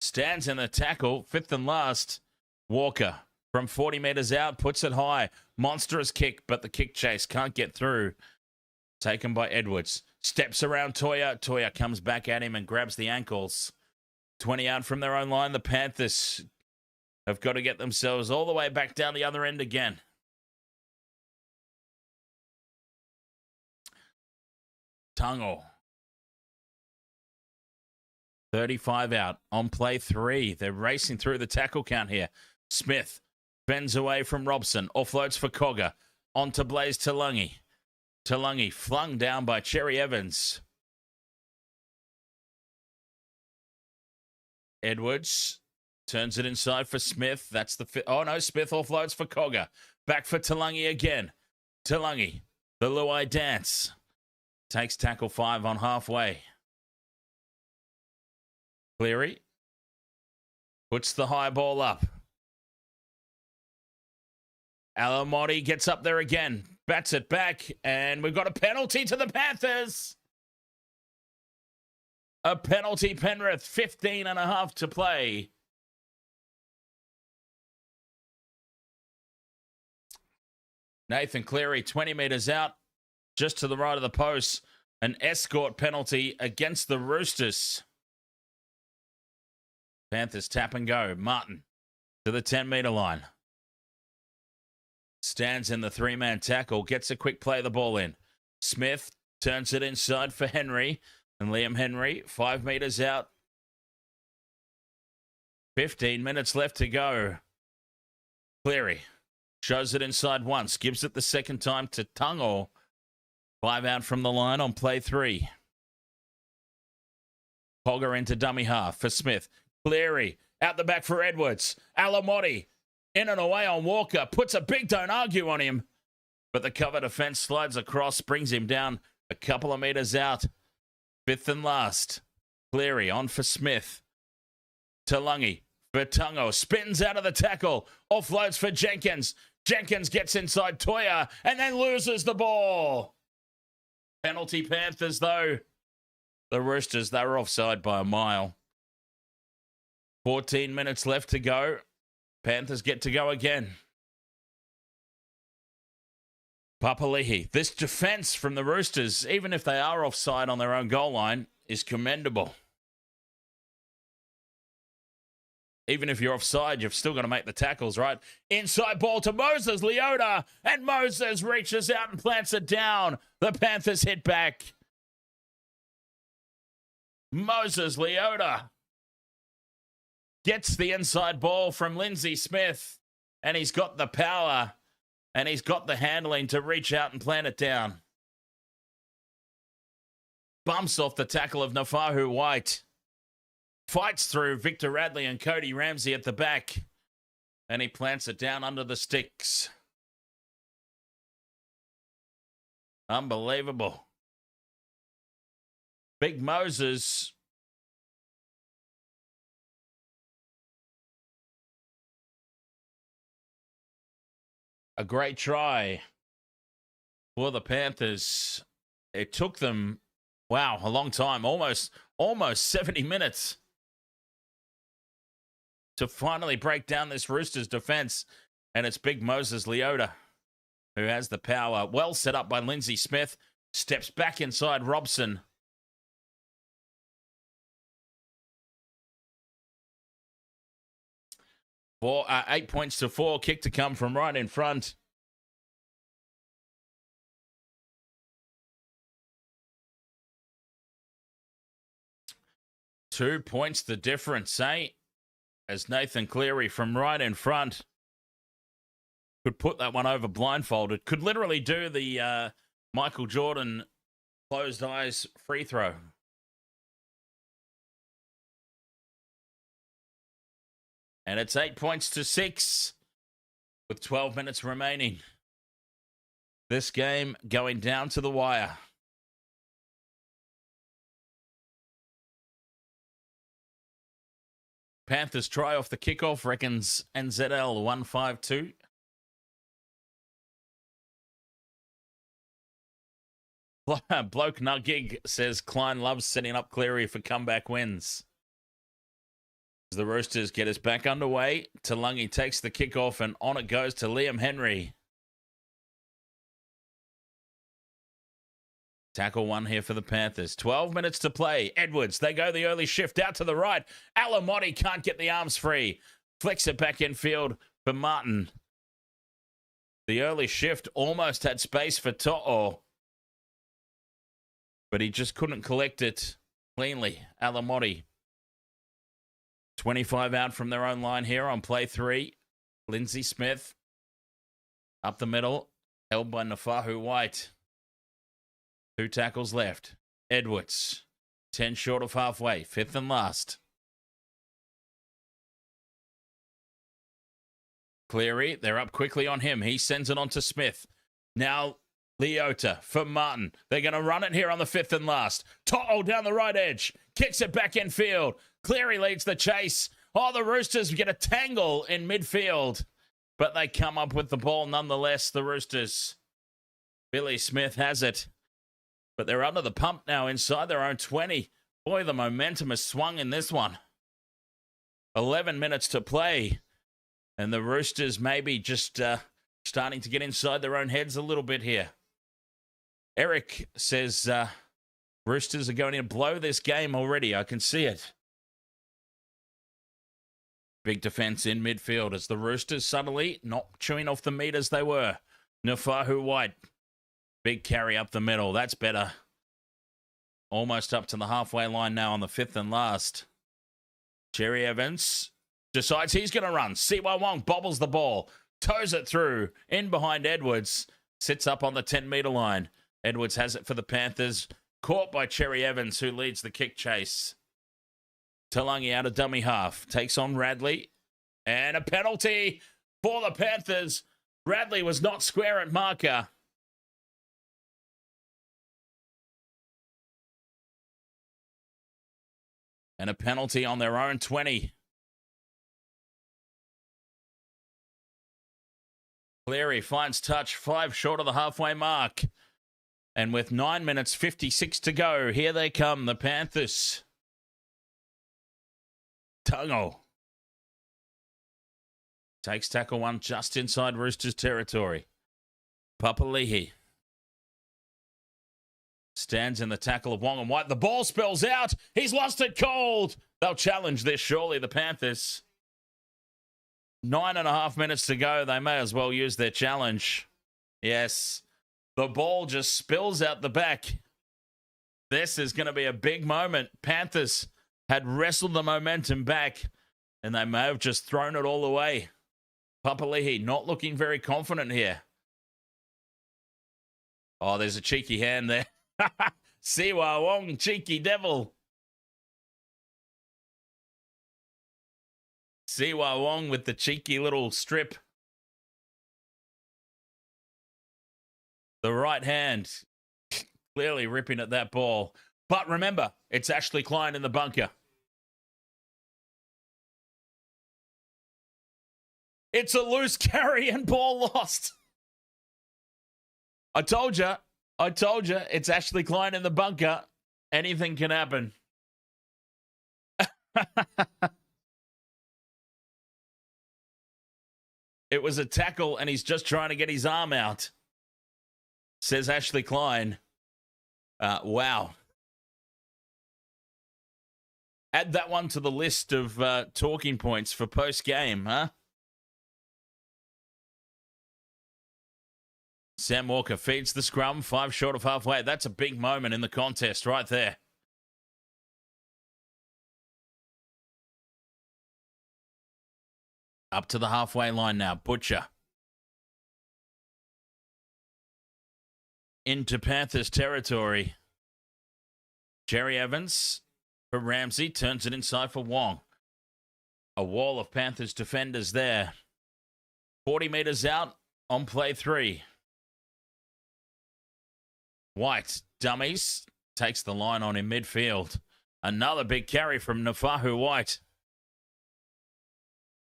Stands in the tackle. Fifth and last. Walker from 40 metres out puts it high. Monstrous kick, but the kick chase can't get through. Taken by Edwards. Steps around Toya. Toya comes back at him and grabs the ankles. 20 out from their own line. The Panthers have got to get themselves all the way back down the other end again. Tungo. 35 out on play 3. They're racing through the tackle count here. Smith bends away from Robson. Offloads for Cogger. On to Blaze Talangi. Talangi flung down by Cherry Evans. Edwards turns it inside for Smith. That's the... Oh, no, Smith offloads for Cogger. Back for Talangi again. Talangi, the Luai dance. Takes tackle 5 on halfway. Cleary puts the high ball up. Alamotti gets up there again. Bats it back, and we've got a penalty to the Panthers. A penalty, Penrith, 15 and a half to play. Nathan Cleary, 20 metres out, just to the right of the post. An escort penalty against the Roosters. Panthers tap and go. Martin to the 10-metre line. Stands in the three-man tackle, gets a quick play of the ball in. Smith turns it inside for Henry. And Liam Henry, 5 metres out. 15 minutes left to go. Cleary shows it inside once, gives it the second time to Tungo. 5 out from the line on play 3. Cogger into dummy half for Smith. Cleary out the back for Edwards. Alamotti in and away on Walker. Puts a big don't argue on him. But the cover defence slides across, brings him down a couple of metres out. 5th and last. Cleary on for Smith. Talungi for Tungo. Spins out of the tackle. Offloads for Jenkins. Jenkins gets inside Toya and then loses the ball. Penalty Panthers, though. The Roosters, they were offside by a mile. 14 minutes left to go. Panthers get to go again. Papali'i. This defence from the Roosters, even if they are offside on their own goal line, is commendable. Even if you're offside, you've still got to make the tackles, right? Inside ball to Moses Leota, and Moses reaches out and plants it down. The Panthers hit back. Moses Leota gets the inside ball from Lindsay Smith, and he's got the power, and he's got the handling to reach out and plant it down. Bumps off the tackle of Nafahu White. Fights through Victor Radley and Cody Ramsey at the back. And he plants it down under the sticks. Unbelievable. Big Moses. A great try for the Panthers. It took them, wow, a long time. Almost 70 minutes. To finally break down this Roosters defense. And it's big Moses Leota who has the power. Well set up by Lindsay Smith. Steps back inside Robson. For 8 points to 4. Kick to come from right in front. Two points the difference, eh? As Nathan Cleary from right in front could put that one over blindfolded. Could literally do the Michael Jordan closed eyes free throw. And it's 8 points to 6 with 12 minutes remaining. This game going down to the wire. Panthers try off the kickoff, reckons NZL 152. Bloke Nugig says Klein loves setting up Cleary for comeback wins. As the Roosters get us back underway, Talungi takes the kickoff and on it goes to Liam Henry. Tackle one here for the Panthers. 12 minutes to play. Edwards, they go the early shift out to the right. Alamotti can't get the arms free. Flicks it back in field for Martin. The early shift almost had space for To'o. But he just couldn't collect it cleanly. Alamotti. 25 out from their own line here on play 3. Lindsay Smith. Up the middle. Held by Nafahu White. 2 tackles left. Edwards. 10 short of halfway. 5th and last. Cleary. They're up quickly on him. He sends it on to Smith. Now Leota for Martin. They're going to run it here on the 5th and last. To'o down the right edge. Kicks it back in field. Cleary leads the chase. Oh, the Roosters get a tangle in midfield. But they come up with the ball nonetheless, the Roosters. Billy Smith has it. But they're under the pump now inside their own 20. Boy, the momentum has swung in this one. 11 minutes to play. And the Roosters maybe just starting to get inside their own heads a little bit here. Eric says Roosters are going to blow this game already. I can see it. Big defence in midfield as the Roosters suddenly not chewing off the meat as they were. Nufahu White. Big carry up the middle. That's better. Almost up to the halfway line now on the fifth and last. Cherry Evans decides he's going to run. Siwai Wong bobbles the ball. Toes it through. In behind Edwards. Sits up on the 10-metre line. Edwards has it for the Panthers. Caught by Cherry Evans, who leads the kick chase. Talangi out of dummy half. Takes on Radley. And a penalty for the Panthers. Radley was not square at marker. And a penalty on their own 20. Cleary finds touch, 5 short of the halfway mark. And with 9 minutes 56 to go, here they come, the Panthers. Tungo takes tackle one just inside Roosters territory. Papali'i stands in the tackle of Wong and White. The ball spills out. He's lost it cold. They'll challenge this, surely, the Panthers. 9.5 minutes to go. They may as well use their challenge. Yes. The ball just spills out the back. This is going to be a big moment. Panthers had wrestled the momentum back, and they may have just thrown it all away. Papali'i not looking very confident here. Oh, there's a cheeky hand there. Siwai Wong, cheeky devil. Siwai Wong with the cheeky little strip. The right hand clearly ripping at that ball. But remember, it's Ashley Klein in the bunker. It's a loose carry and ball lost. I told you, it's Ashley Klein in the bunker. Anything can happen. It was a tackle and he's just trying to get his arm out, says Ashley Klein. Wow. Add that one to the list of talking points for post-game, huh? Sam Walker feeds the scrum, 5 short of halfway. That's a big moment in the contest right there. Up to the halfway line now. Butcher. Into Panthers territory. Jerry Evans for Ramsey. Turns it inside for Wong. A wall of Panthers defenders there. 40 metres out on play 3. White, dummies, takes the line on in midfield. Another big carry from Nufahu White.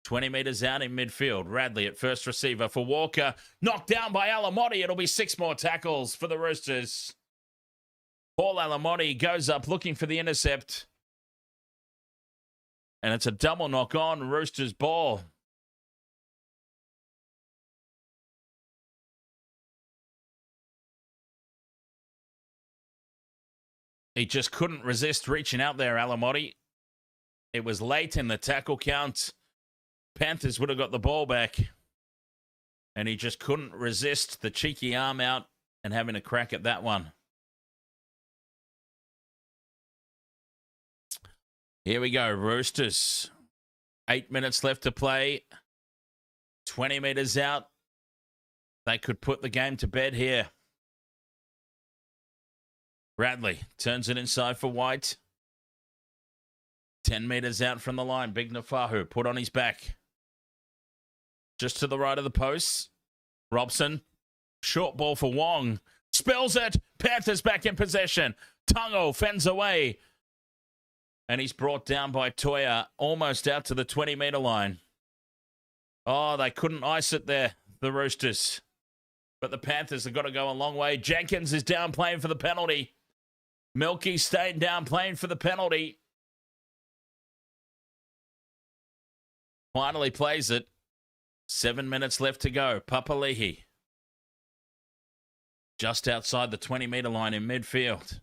20 metres out in midfield. Radley at first receiver for Walker. Knocked down by Alamotti. It'll be 6 more tackles for the Roosters. Paul Alamotti goes up looking for the intercept. And it's a double knock on Roosters ball. He just couldn't resist reaching out there, Alamotti. It was late in the tackle count. Panthers would have got the ball back. And he just couldn't resist the cheeky arm out and having a crack at that one. Here we go, Roosters. 8 minutes left to play. 20 metres out. They could put the game to bed here. Radley turns it inside for White. 10 metres out from the line. Big Nufahu put on his back. Just to the right of the post. Robson. Short ball for Wong. Spills it. Panthers back in possession. Tungo fends away. And he's brought down by Toya. Almost out to the 20-metre line. Oh, they couldn't ice it there, the Roosters. But the Panthers have got to go a long way. Jenkins is down playing for the penalty. Milky staying down playing for the penalty. Finally plays it. 7 minutes left to go. Papali'i. Just outside the 20-metre line in midfield.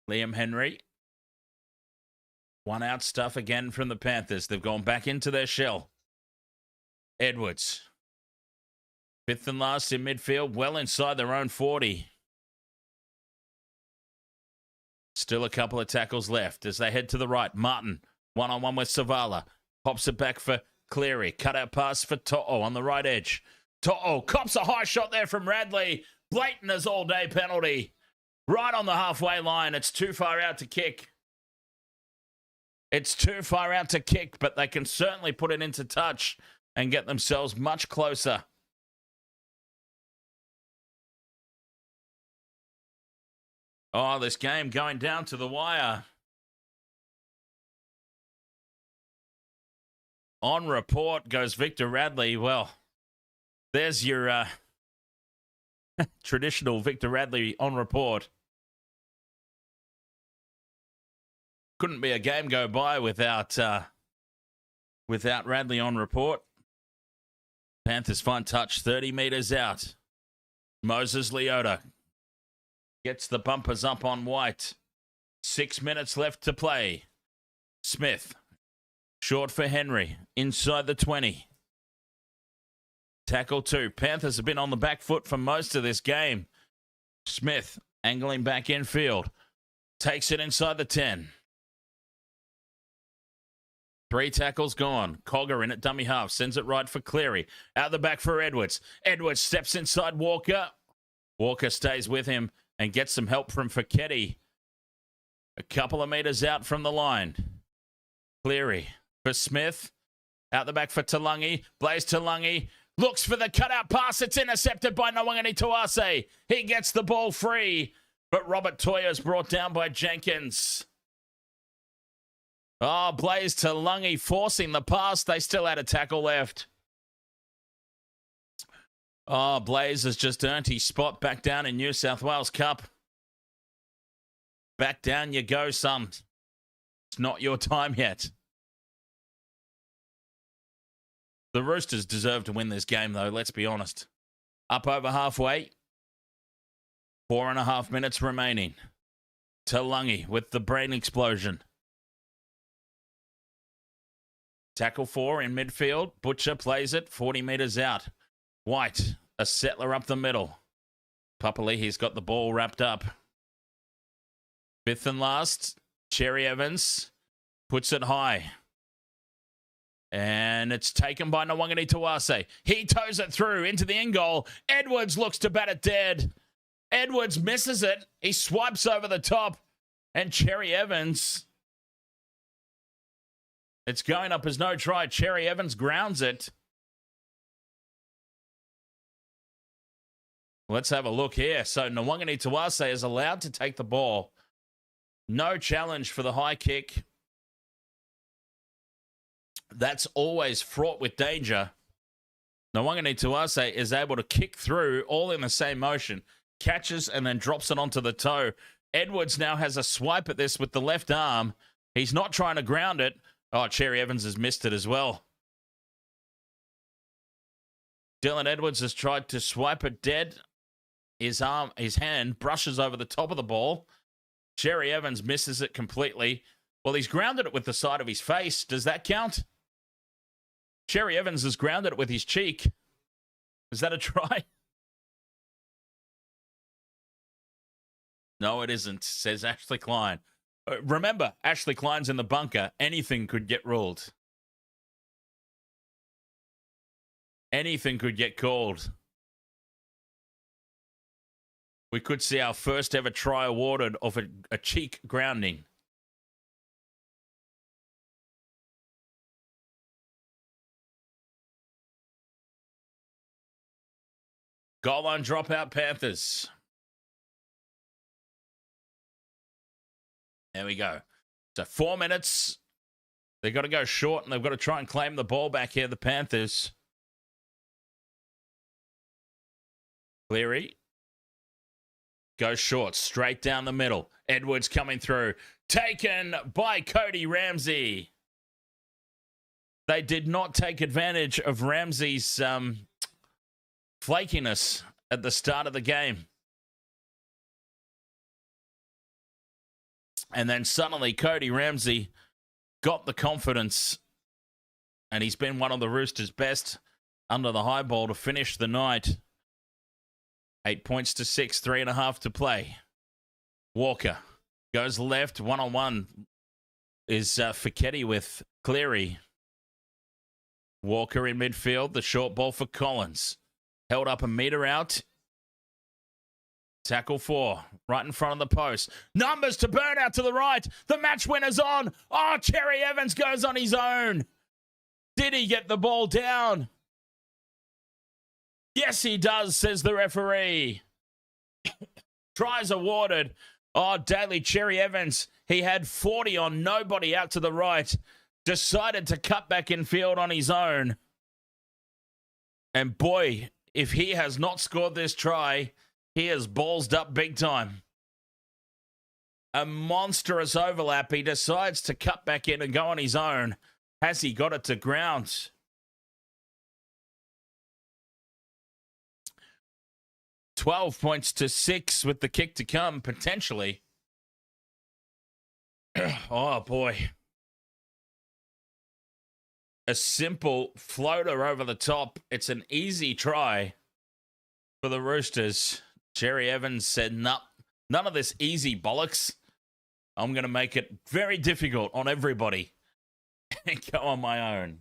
Liam Henry. One out stuff again from the Panthers. They've gone back into their shell. Edwards. Fifth and last in midfield, well inside their own 40. Still a couple of tackles left as they head to the right. Martin, one-on-one with Savala. Pops it back for Cleary. Cut out pass for To'o on the right edge. To'o cops a high shot there from Radley. Blatant as all-day penalty. Right on the halfway line. It's too far out to kick. It's too far out to kick, but they can certainly put it into touch and get themselves much closer. Oh, this game going down to the wire. On report goes Victor Radley. Well, there's your traditional Victor Radley on report. Couldn't be a game go by without Radley on report. Panthers fine touch, 30 metres out. Moses Leota gets the bumpers up on White. 6 minutes left to play. Smith, short for Henry, inside the 20. Tackle 2. Panthers have been on the back foot for most of this game. Smith, angling back infield. Takes it inside the 10. 3 tackles gone. Cogger in at dummy half. Sends it right for Cleary. Out the back for Edwards. Edwards steps inside Walker. Walker stays with him and gets some help from Fiketti. A couple of metres out from the line. Cleary for Smith. Out the back for Talangi. Blaze Talangi. Looks for the cutout pass. It's intercepted by Nawangani Tuase. He gets the ball free. But Robert Toya's brought down by Jenkins. Oh, Blaze Talangi forcing the pass. They still had a tackle left. Oh, Blaze has just earned his spot back down in New South Wales Cup. Back down you go, son. It's not your time yet. The Roosters deserve to win this game, though, let's be honest. Up over halfway. 4.5 minutes remaining. Talangi with the brain explosion. Tackle 4 in midfield. Butcher plays it 40 metres out. White, a settler up the middle. Papali'i's got the ball wrapped up. Fifth and last, Cherry Evans puts it high. And it's taken by Nawangani Tuase. He toes it through into the in goal. Edwards looks to bat it dead. Edwards misses it. He swipes over the top. And Cherry Evans, it's going up as no try. Cherry Evans grounds it. Let's have a look here. So Nawangani Tuase is allowed to take the ball. No challenge for the high kick. That's always fraught with danger. Nawangani Tuase is able to kick through all in the same motion. Catches and then drops it onto the toe. Edwards now has a swipe at this with the left arm. He's not trying to ground it. Oh, Cherry Evans has missed it as well. Dylan Edwards has tried to swipe it dead. His hand brushes over the top of the ball. Cherry Evans misses it completely. Well, he's grounded it with the side of his face. Does that count? Cherry Evans has grounded it with his cheek. Is that a try? No, it isn't, says Ashley Klein. Remember, Ashley Klein's in the bunker. Anything could get ruled. Anything could get called. We could see our first ever try awarded of a cheek grounding. Goal line dropout Panthers. There we go. So 4 minutes. They've got to go short and they've got to try and claim the ball back here, the Panthers. Cleary goes short, straight down the middle. Edwards coming through. Taken by Cody Ramsey. They did not take advantage of Ramsey's flakiness at the start of the game. And then suddenly Cody Ramsey got the confidence, and he's been one of the Roosters' best under the high ball to finish the night. 8 points to 6, 3.5 to play. Walker goes left, one-on-one is Fiketti with Cleary. Walker in midfield, the short ball for Collins. Held up a metre out. Tackle 4, right in front of the post. Numbers to burn out to the right. The match winner's on. Oh, Cherry Evans goes on his own. Did he get the ball down? Yes, he does, says the referee. Tries awarded. Oh, Daly Cherry Evans, he had 40 on nobody out to the right. Decided to cut back in field on his own. And boy, if he has not scored this try, he has ballsed up big time. A monstrous overlap. He decides to cut back in and go on his own. Has he got it to ground? $12 points to 6 with the kick to come, potentially. Oh, boy. A simple floater over the top. It's an easy try for the Roosters. Cherry Evans said, "No, none of this easy bollocks. I'm going to make it very difficult on everybody and go on my own."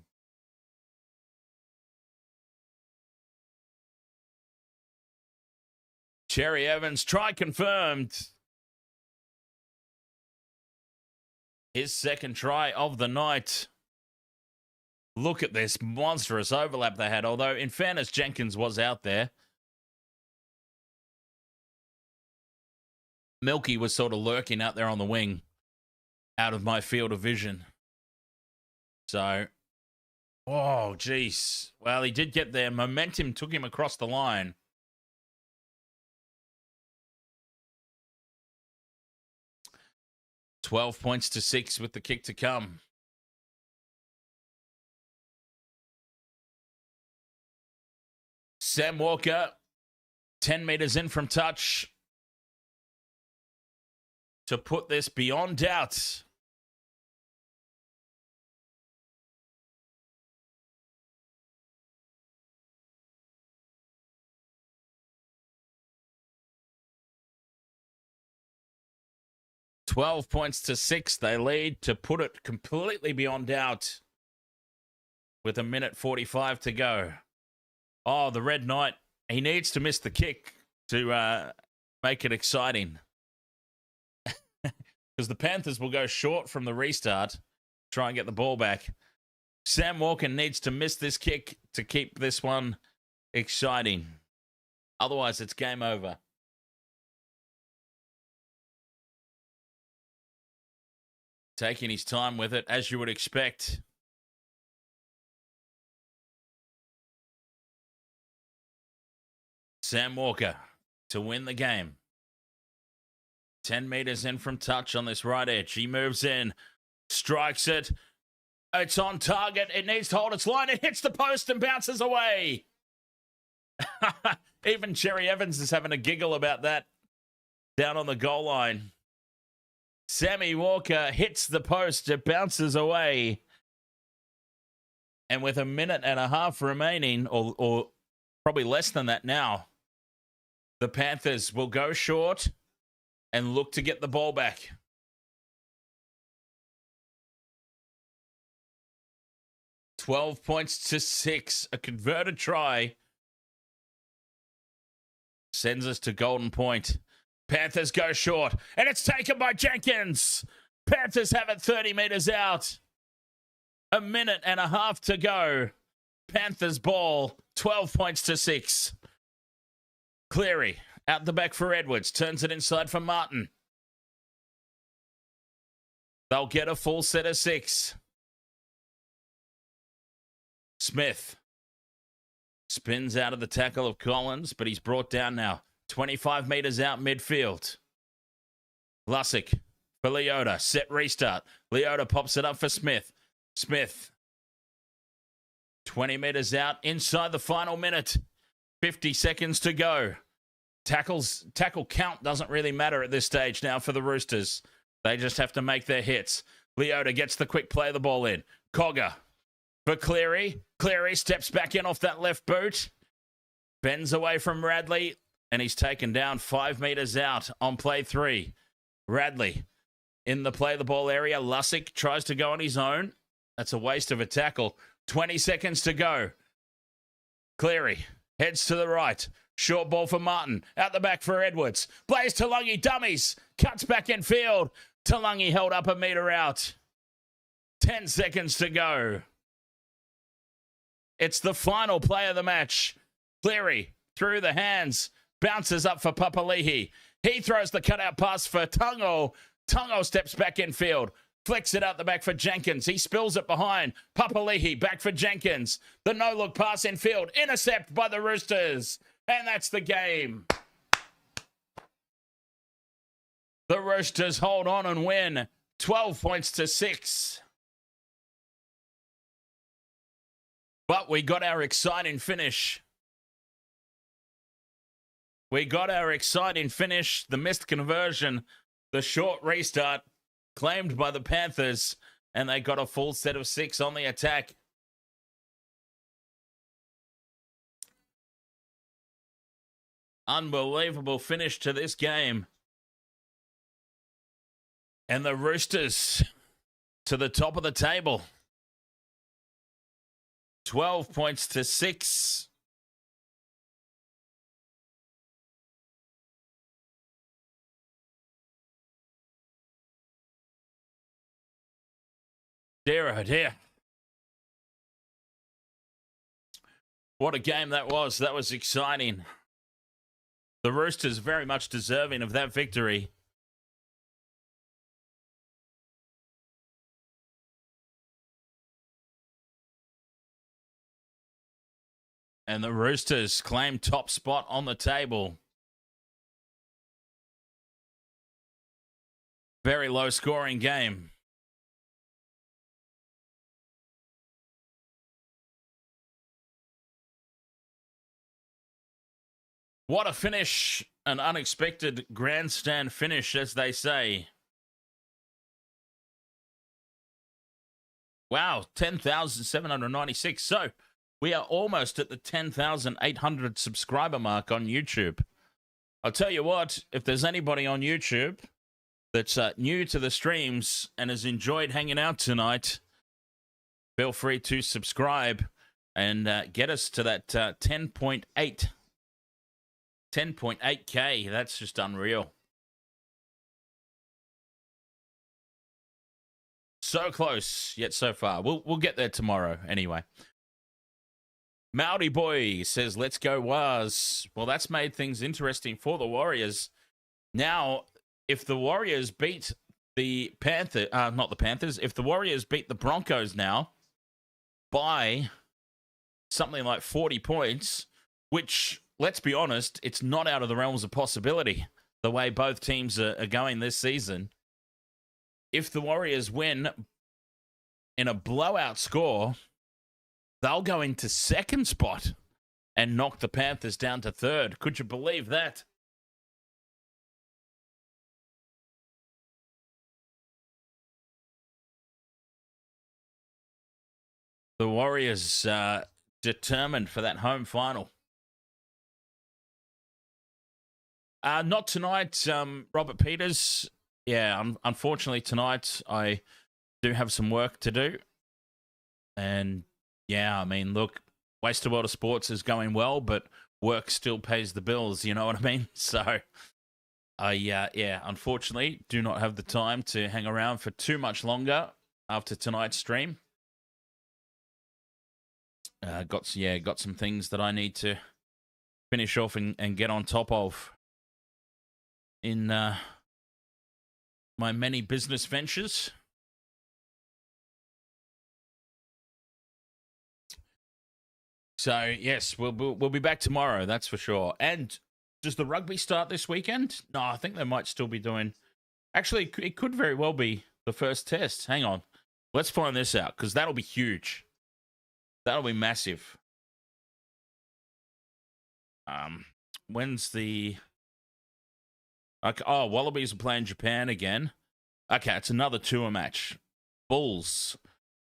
Cherry Evans, try confirmed. His second try of the night. Look at this monstrous overlap they had, although in fairness, Jenkins was out there. Milky was sort of lurking out there on the wing, out of my field of vision. So, oh, geez. Well, he did get there. Momentum took him across the line. $12 points to 6 with the kick to come. Sam Walker, 10 metres in from touch to put this beyond doubt. $12 points to 6, they lead to put it completely beyond doubt with 1:45 to go. Oh, the Red Knight, he needs to miss the kick to make it exciting. Because the Panthers will go short from the restart, try and get the ball back. Sam Walker needs to miss this kick to keep this one exciting. Otherwise, it's game over. Taking his time with it, as you would expect. Sam Walker to win the game. 10 metres in from touch on this right edge. He moves in, strikes it. It's on target. It needs to hold its line. It hits the post and bounces away. Even Cherry Evans is having a giggle about that down on the goal line. Sammy Walker hits the post. It bounces away. And with 1.5 minutes remaining, or probably less than that now, the Panthers will go short and look to get the ball back. $12 points to 6. A converted try sends us to Golden Point. Panthers go short, and it's taken by Jenkins. Panthers have it 30 metres out. 1.5 minutes to go. Panthers ball, 12 points to 6. Cleary out the back for Edwards. Turns it inside for Martin. They'll get a full set of 6. Smith spins out of the tackle of Collins, but he's brought down now. 25 metres out midfield. Lussick for Leota. Set restart. Leota pops it up for Smith. Smith. 20 metres out inside the final minute. 50 seconds to go. Tackle count doesn't really matter at this stage now for the Roosters. They just have to make their hits. Leota gets the quick play of the ball in. Cogger for Cleary. Cleary steps back in off that left boot. Bends away from Radley, and he's taken down 5 metres out on play 3. Radley in the play of the ball area. Lussick tries to go on his own. That's a waste of a tackle. 20 seconds to go. Cleary heads to the right. Short ball for Martin. Out the back for Edwards. Plays Talangi. Dummies. Cuts back in field. Talangi held up a metre out. 10 seconds to go. It's the final play of the match. Cleary through the hands. Bounces up for Papali'i. He throws the cutout pass for Tungo. Tungo steps back in field. Flicks it out the back for Jenkins. He spills it behind. Papali'i back for Jenkins. The no-look pass in field. Intercept by the Roosters. And that's the game. The Roosters hold on and win 12 points to 6. But we got our exciting finish. The missed conversion, the short restart claimed by the Panthers, and they got a full set of 6 on the attack. Unbelievable finish to this game. And the Roosters to the top of the table. 12 points to 6. Dear, oh dear. What a game that was. That was exciting. The Roosters very much deserving of that victory. And the Roosters claim top spot on the table. Very low scoring game. What a finish, an unexpected grandstand finish, as they say. Wow, 10,796. So we are almost at the 10,800 subscriber mark on YouTube. I'll tell you what, if there's anybody on YouTube that's new to the streams and has enjoyed hanging out tonight, feel free to subscribe and get us to that 10.8K. That's just unreal. So close, yet so far. We'll get there tomorrow anyway. Maori Boy says, let's go Waz. Well, that's made things interesting for the Warriors. Now, if the Warriors beat the if the Warriors beat the Broncos now by something like 40 points, which, let's be honest, it's not out of the realms of possibility, the way both teams are going this season. If the Warriors win in a blowout score, they'll go into second spot and knock the Panthers down to third. Could you believe that? The Warriors determined for that home final. Not tonight, Robert Peters. Yeah, unfortunately tonight I do have some work to do. And yeah, I mean, look, Waste of World of Sports is going well, but work still pays the bills, you know what I mean? So I, unfortunately do not have the time to hang around for too much longer after tonight's stream. Got some things that I need to finish off and get on top of in my many business ventures. So, yes, we'll be back tomorrow, that's for sure. And does the rugby start this weekend? No, I think they might still be doing... Actually, it could very well be the first test. Hang on. Let's find this out, because that'll be huge. That'll be massive. When's the... Okay, Wallabies are playing Japan again. Okay, it's another tour match. Bulls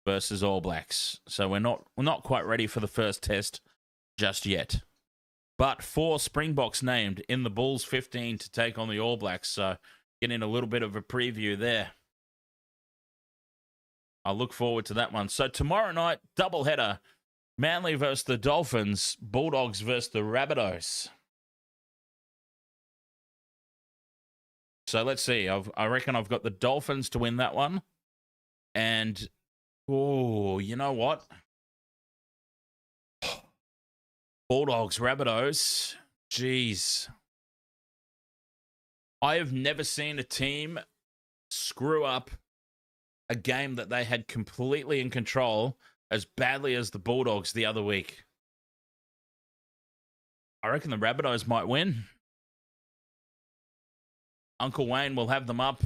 versus All Blacks. So we're not quite ready for the first test just yet. But 4 Springboks named in the Bulls 15 to take on the All Blacks. So getting a little bit of a preview there. I look forward to that one. So tomorrow night, doubleheader. Manly versus the Dolphins. Bulldogs versus the Rabbitohs. So let's see. I reckon I've got the Dolphins to win that one. And, oh, you know what? Bulldogs, Rabbitohs. Jeez. I have never seen a team screw up a game that they had completely in control as badly as the Bulldogs the other week. I reckon the Rabbitohs might win. Uncle Wayne will have them up.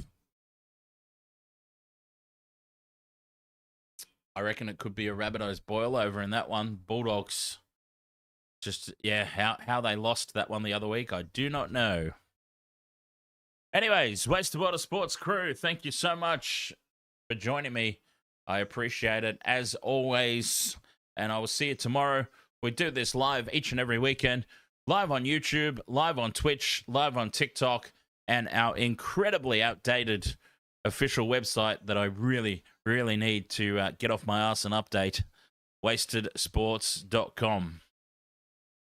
I reckon it could be a Rabbitohs boil over in that one. Bulldogs, just, yeah, how they lost that one the other week, I do not know. Anyways, Waste of Water Sports crew, thank you so much for joining me. I appreciate it, as always. And I will see you tomorrow. We do this live each and every weekend. Live on YouTube, live on Twitch, live on TikTok, and our incredibly outdated official website that I really, really need to get off my ass and update, wastedsports.com.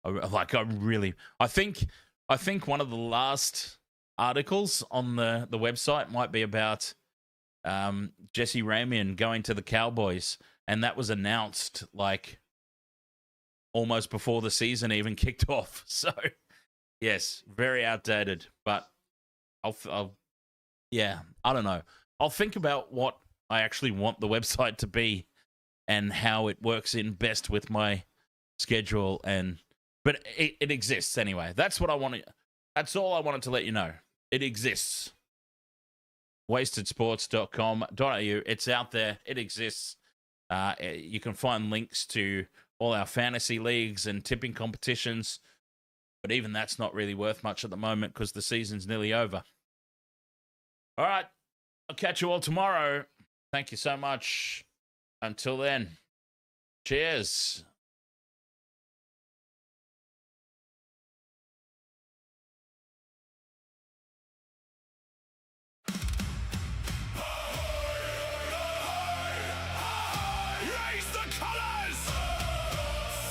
I think one of the last articles on the website might be about Jesse Ramian going to the Cowboys, and that was announced like almost before the season even kicked off. So, yes, very outdated, but I'll I don't know. I'll think about what I actually want the website to be and how it works in best with my schedule, but it exists anyway. That's what I want to. That's all I wanted to let you know. It exists. wastedsports.com.au. It's out there. It exists. You can find links to all our fantasy leagues and tipping competitions, but even that's not really worth much at the moment because the season's nearly over. All right. I'll catch you all tomorrow. Thank you so much. Until then, cheers. Raise the colours!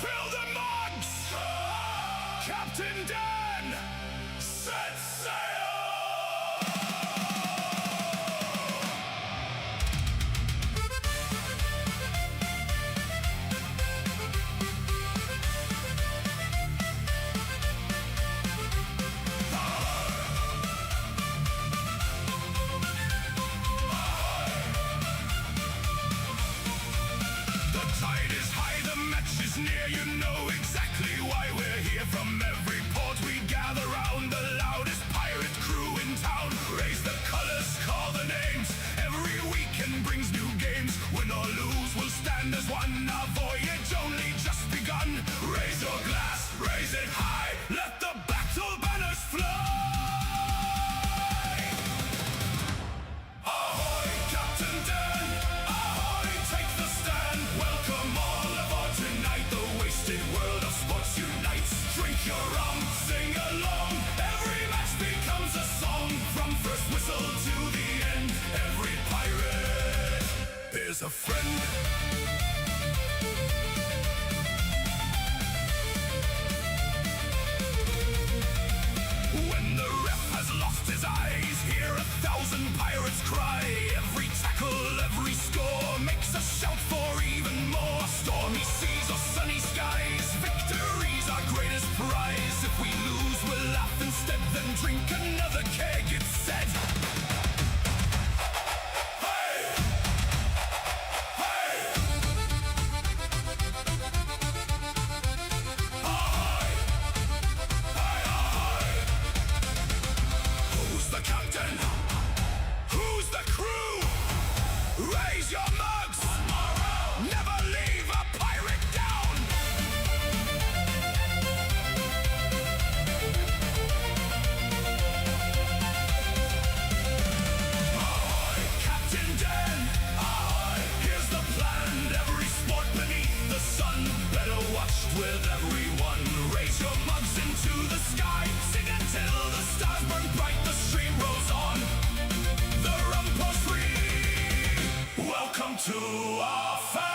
Fill the mugs! Captain Dan! Set sail! Near, you know exactly why we're here. From every port we gather round, the loudest pirate crew in town. Raise the colors, call the names. Every weekend brings new games. Win or lose, we'll stand as one. Our voyage only just begun. Raise your glass, raise it high. Let the battle banners fly. Ahoy, Captain Dan. Ahoy, take the stand. Welcome all aboard tonight. The wasted world of sports unites. Drink your rum, sing along. Every match becomes a song. From first whistle to the end, every pirate is a friend. When the ref has lost his eyes, hear 1,000 pirates cry. Every tackle, every score makes us shout for even more. Stormy seas or sunny skies, victory's our greatest prize. If we lose, we'll laugh instead, then drink another keg, it's said. Hey! Hey! Ahoy! Hey, ahoy! Who's the captain? Who's the crew? Raise your mugs! Never leave a pirate down! to our fans.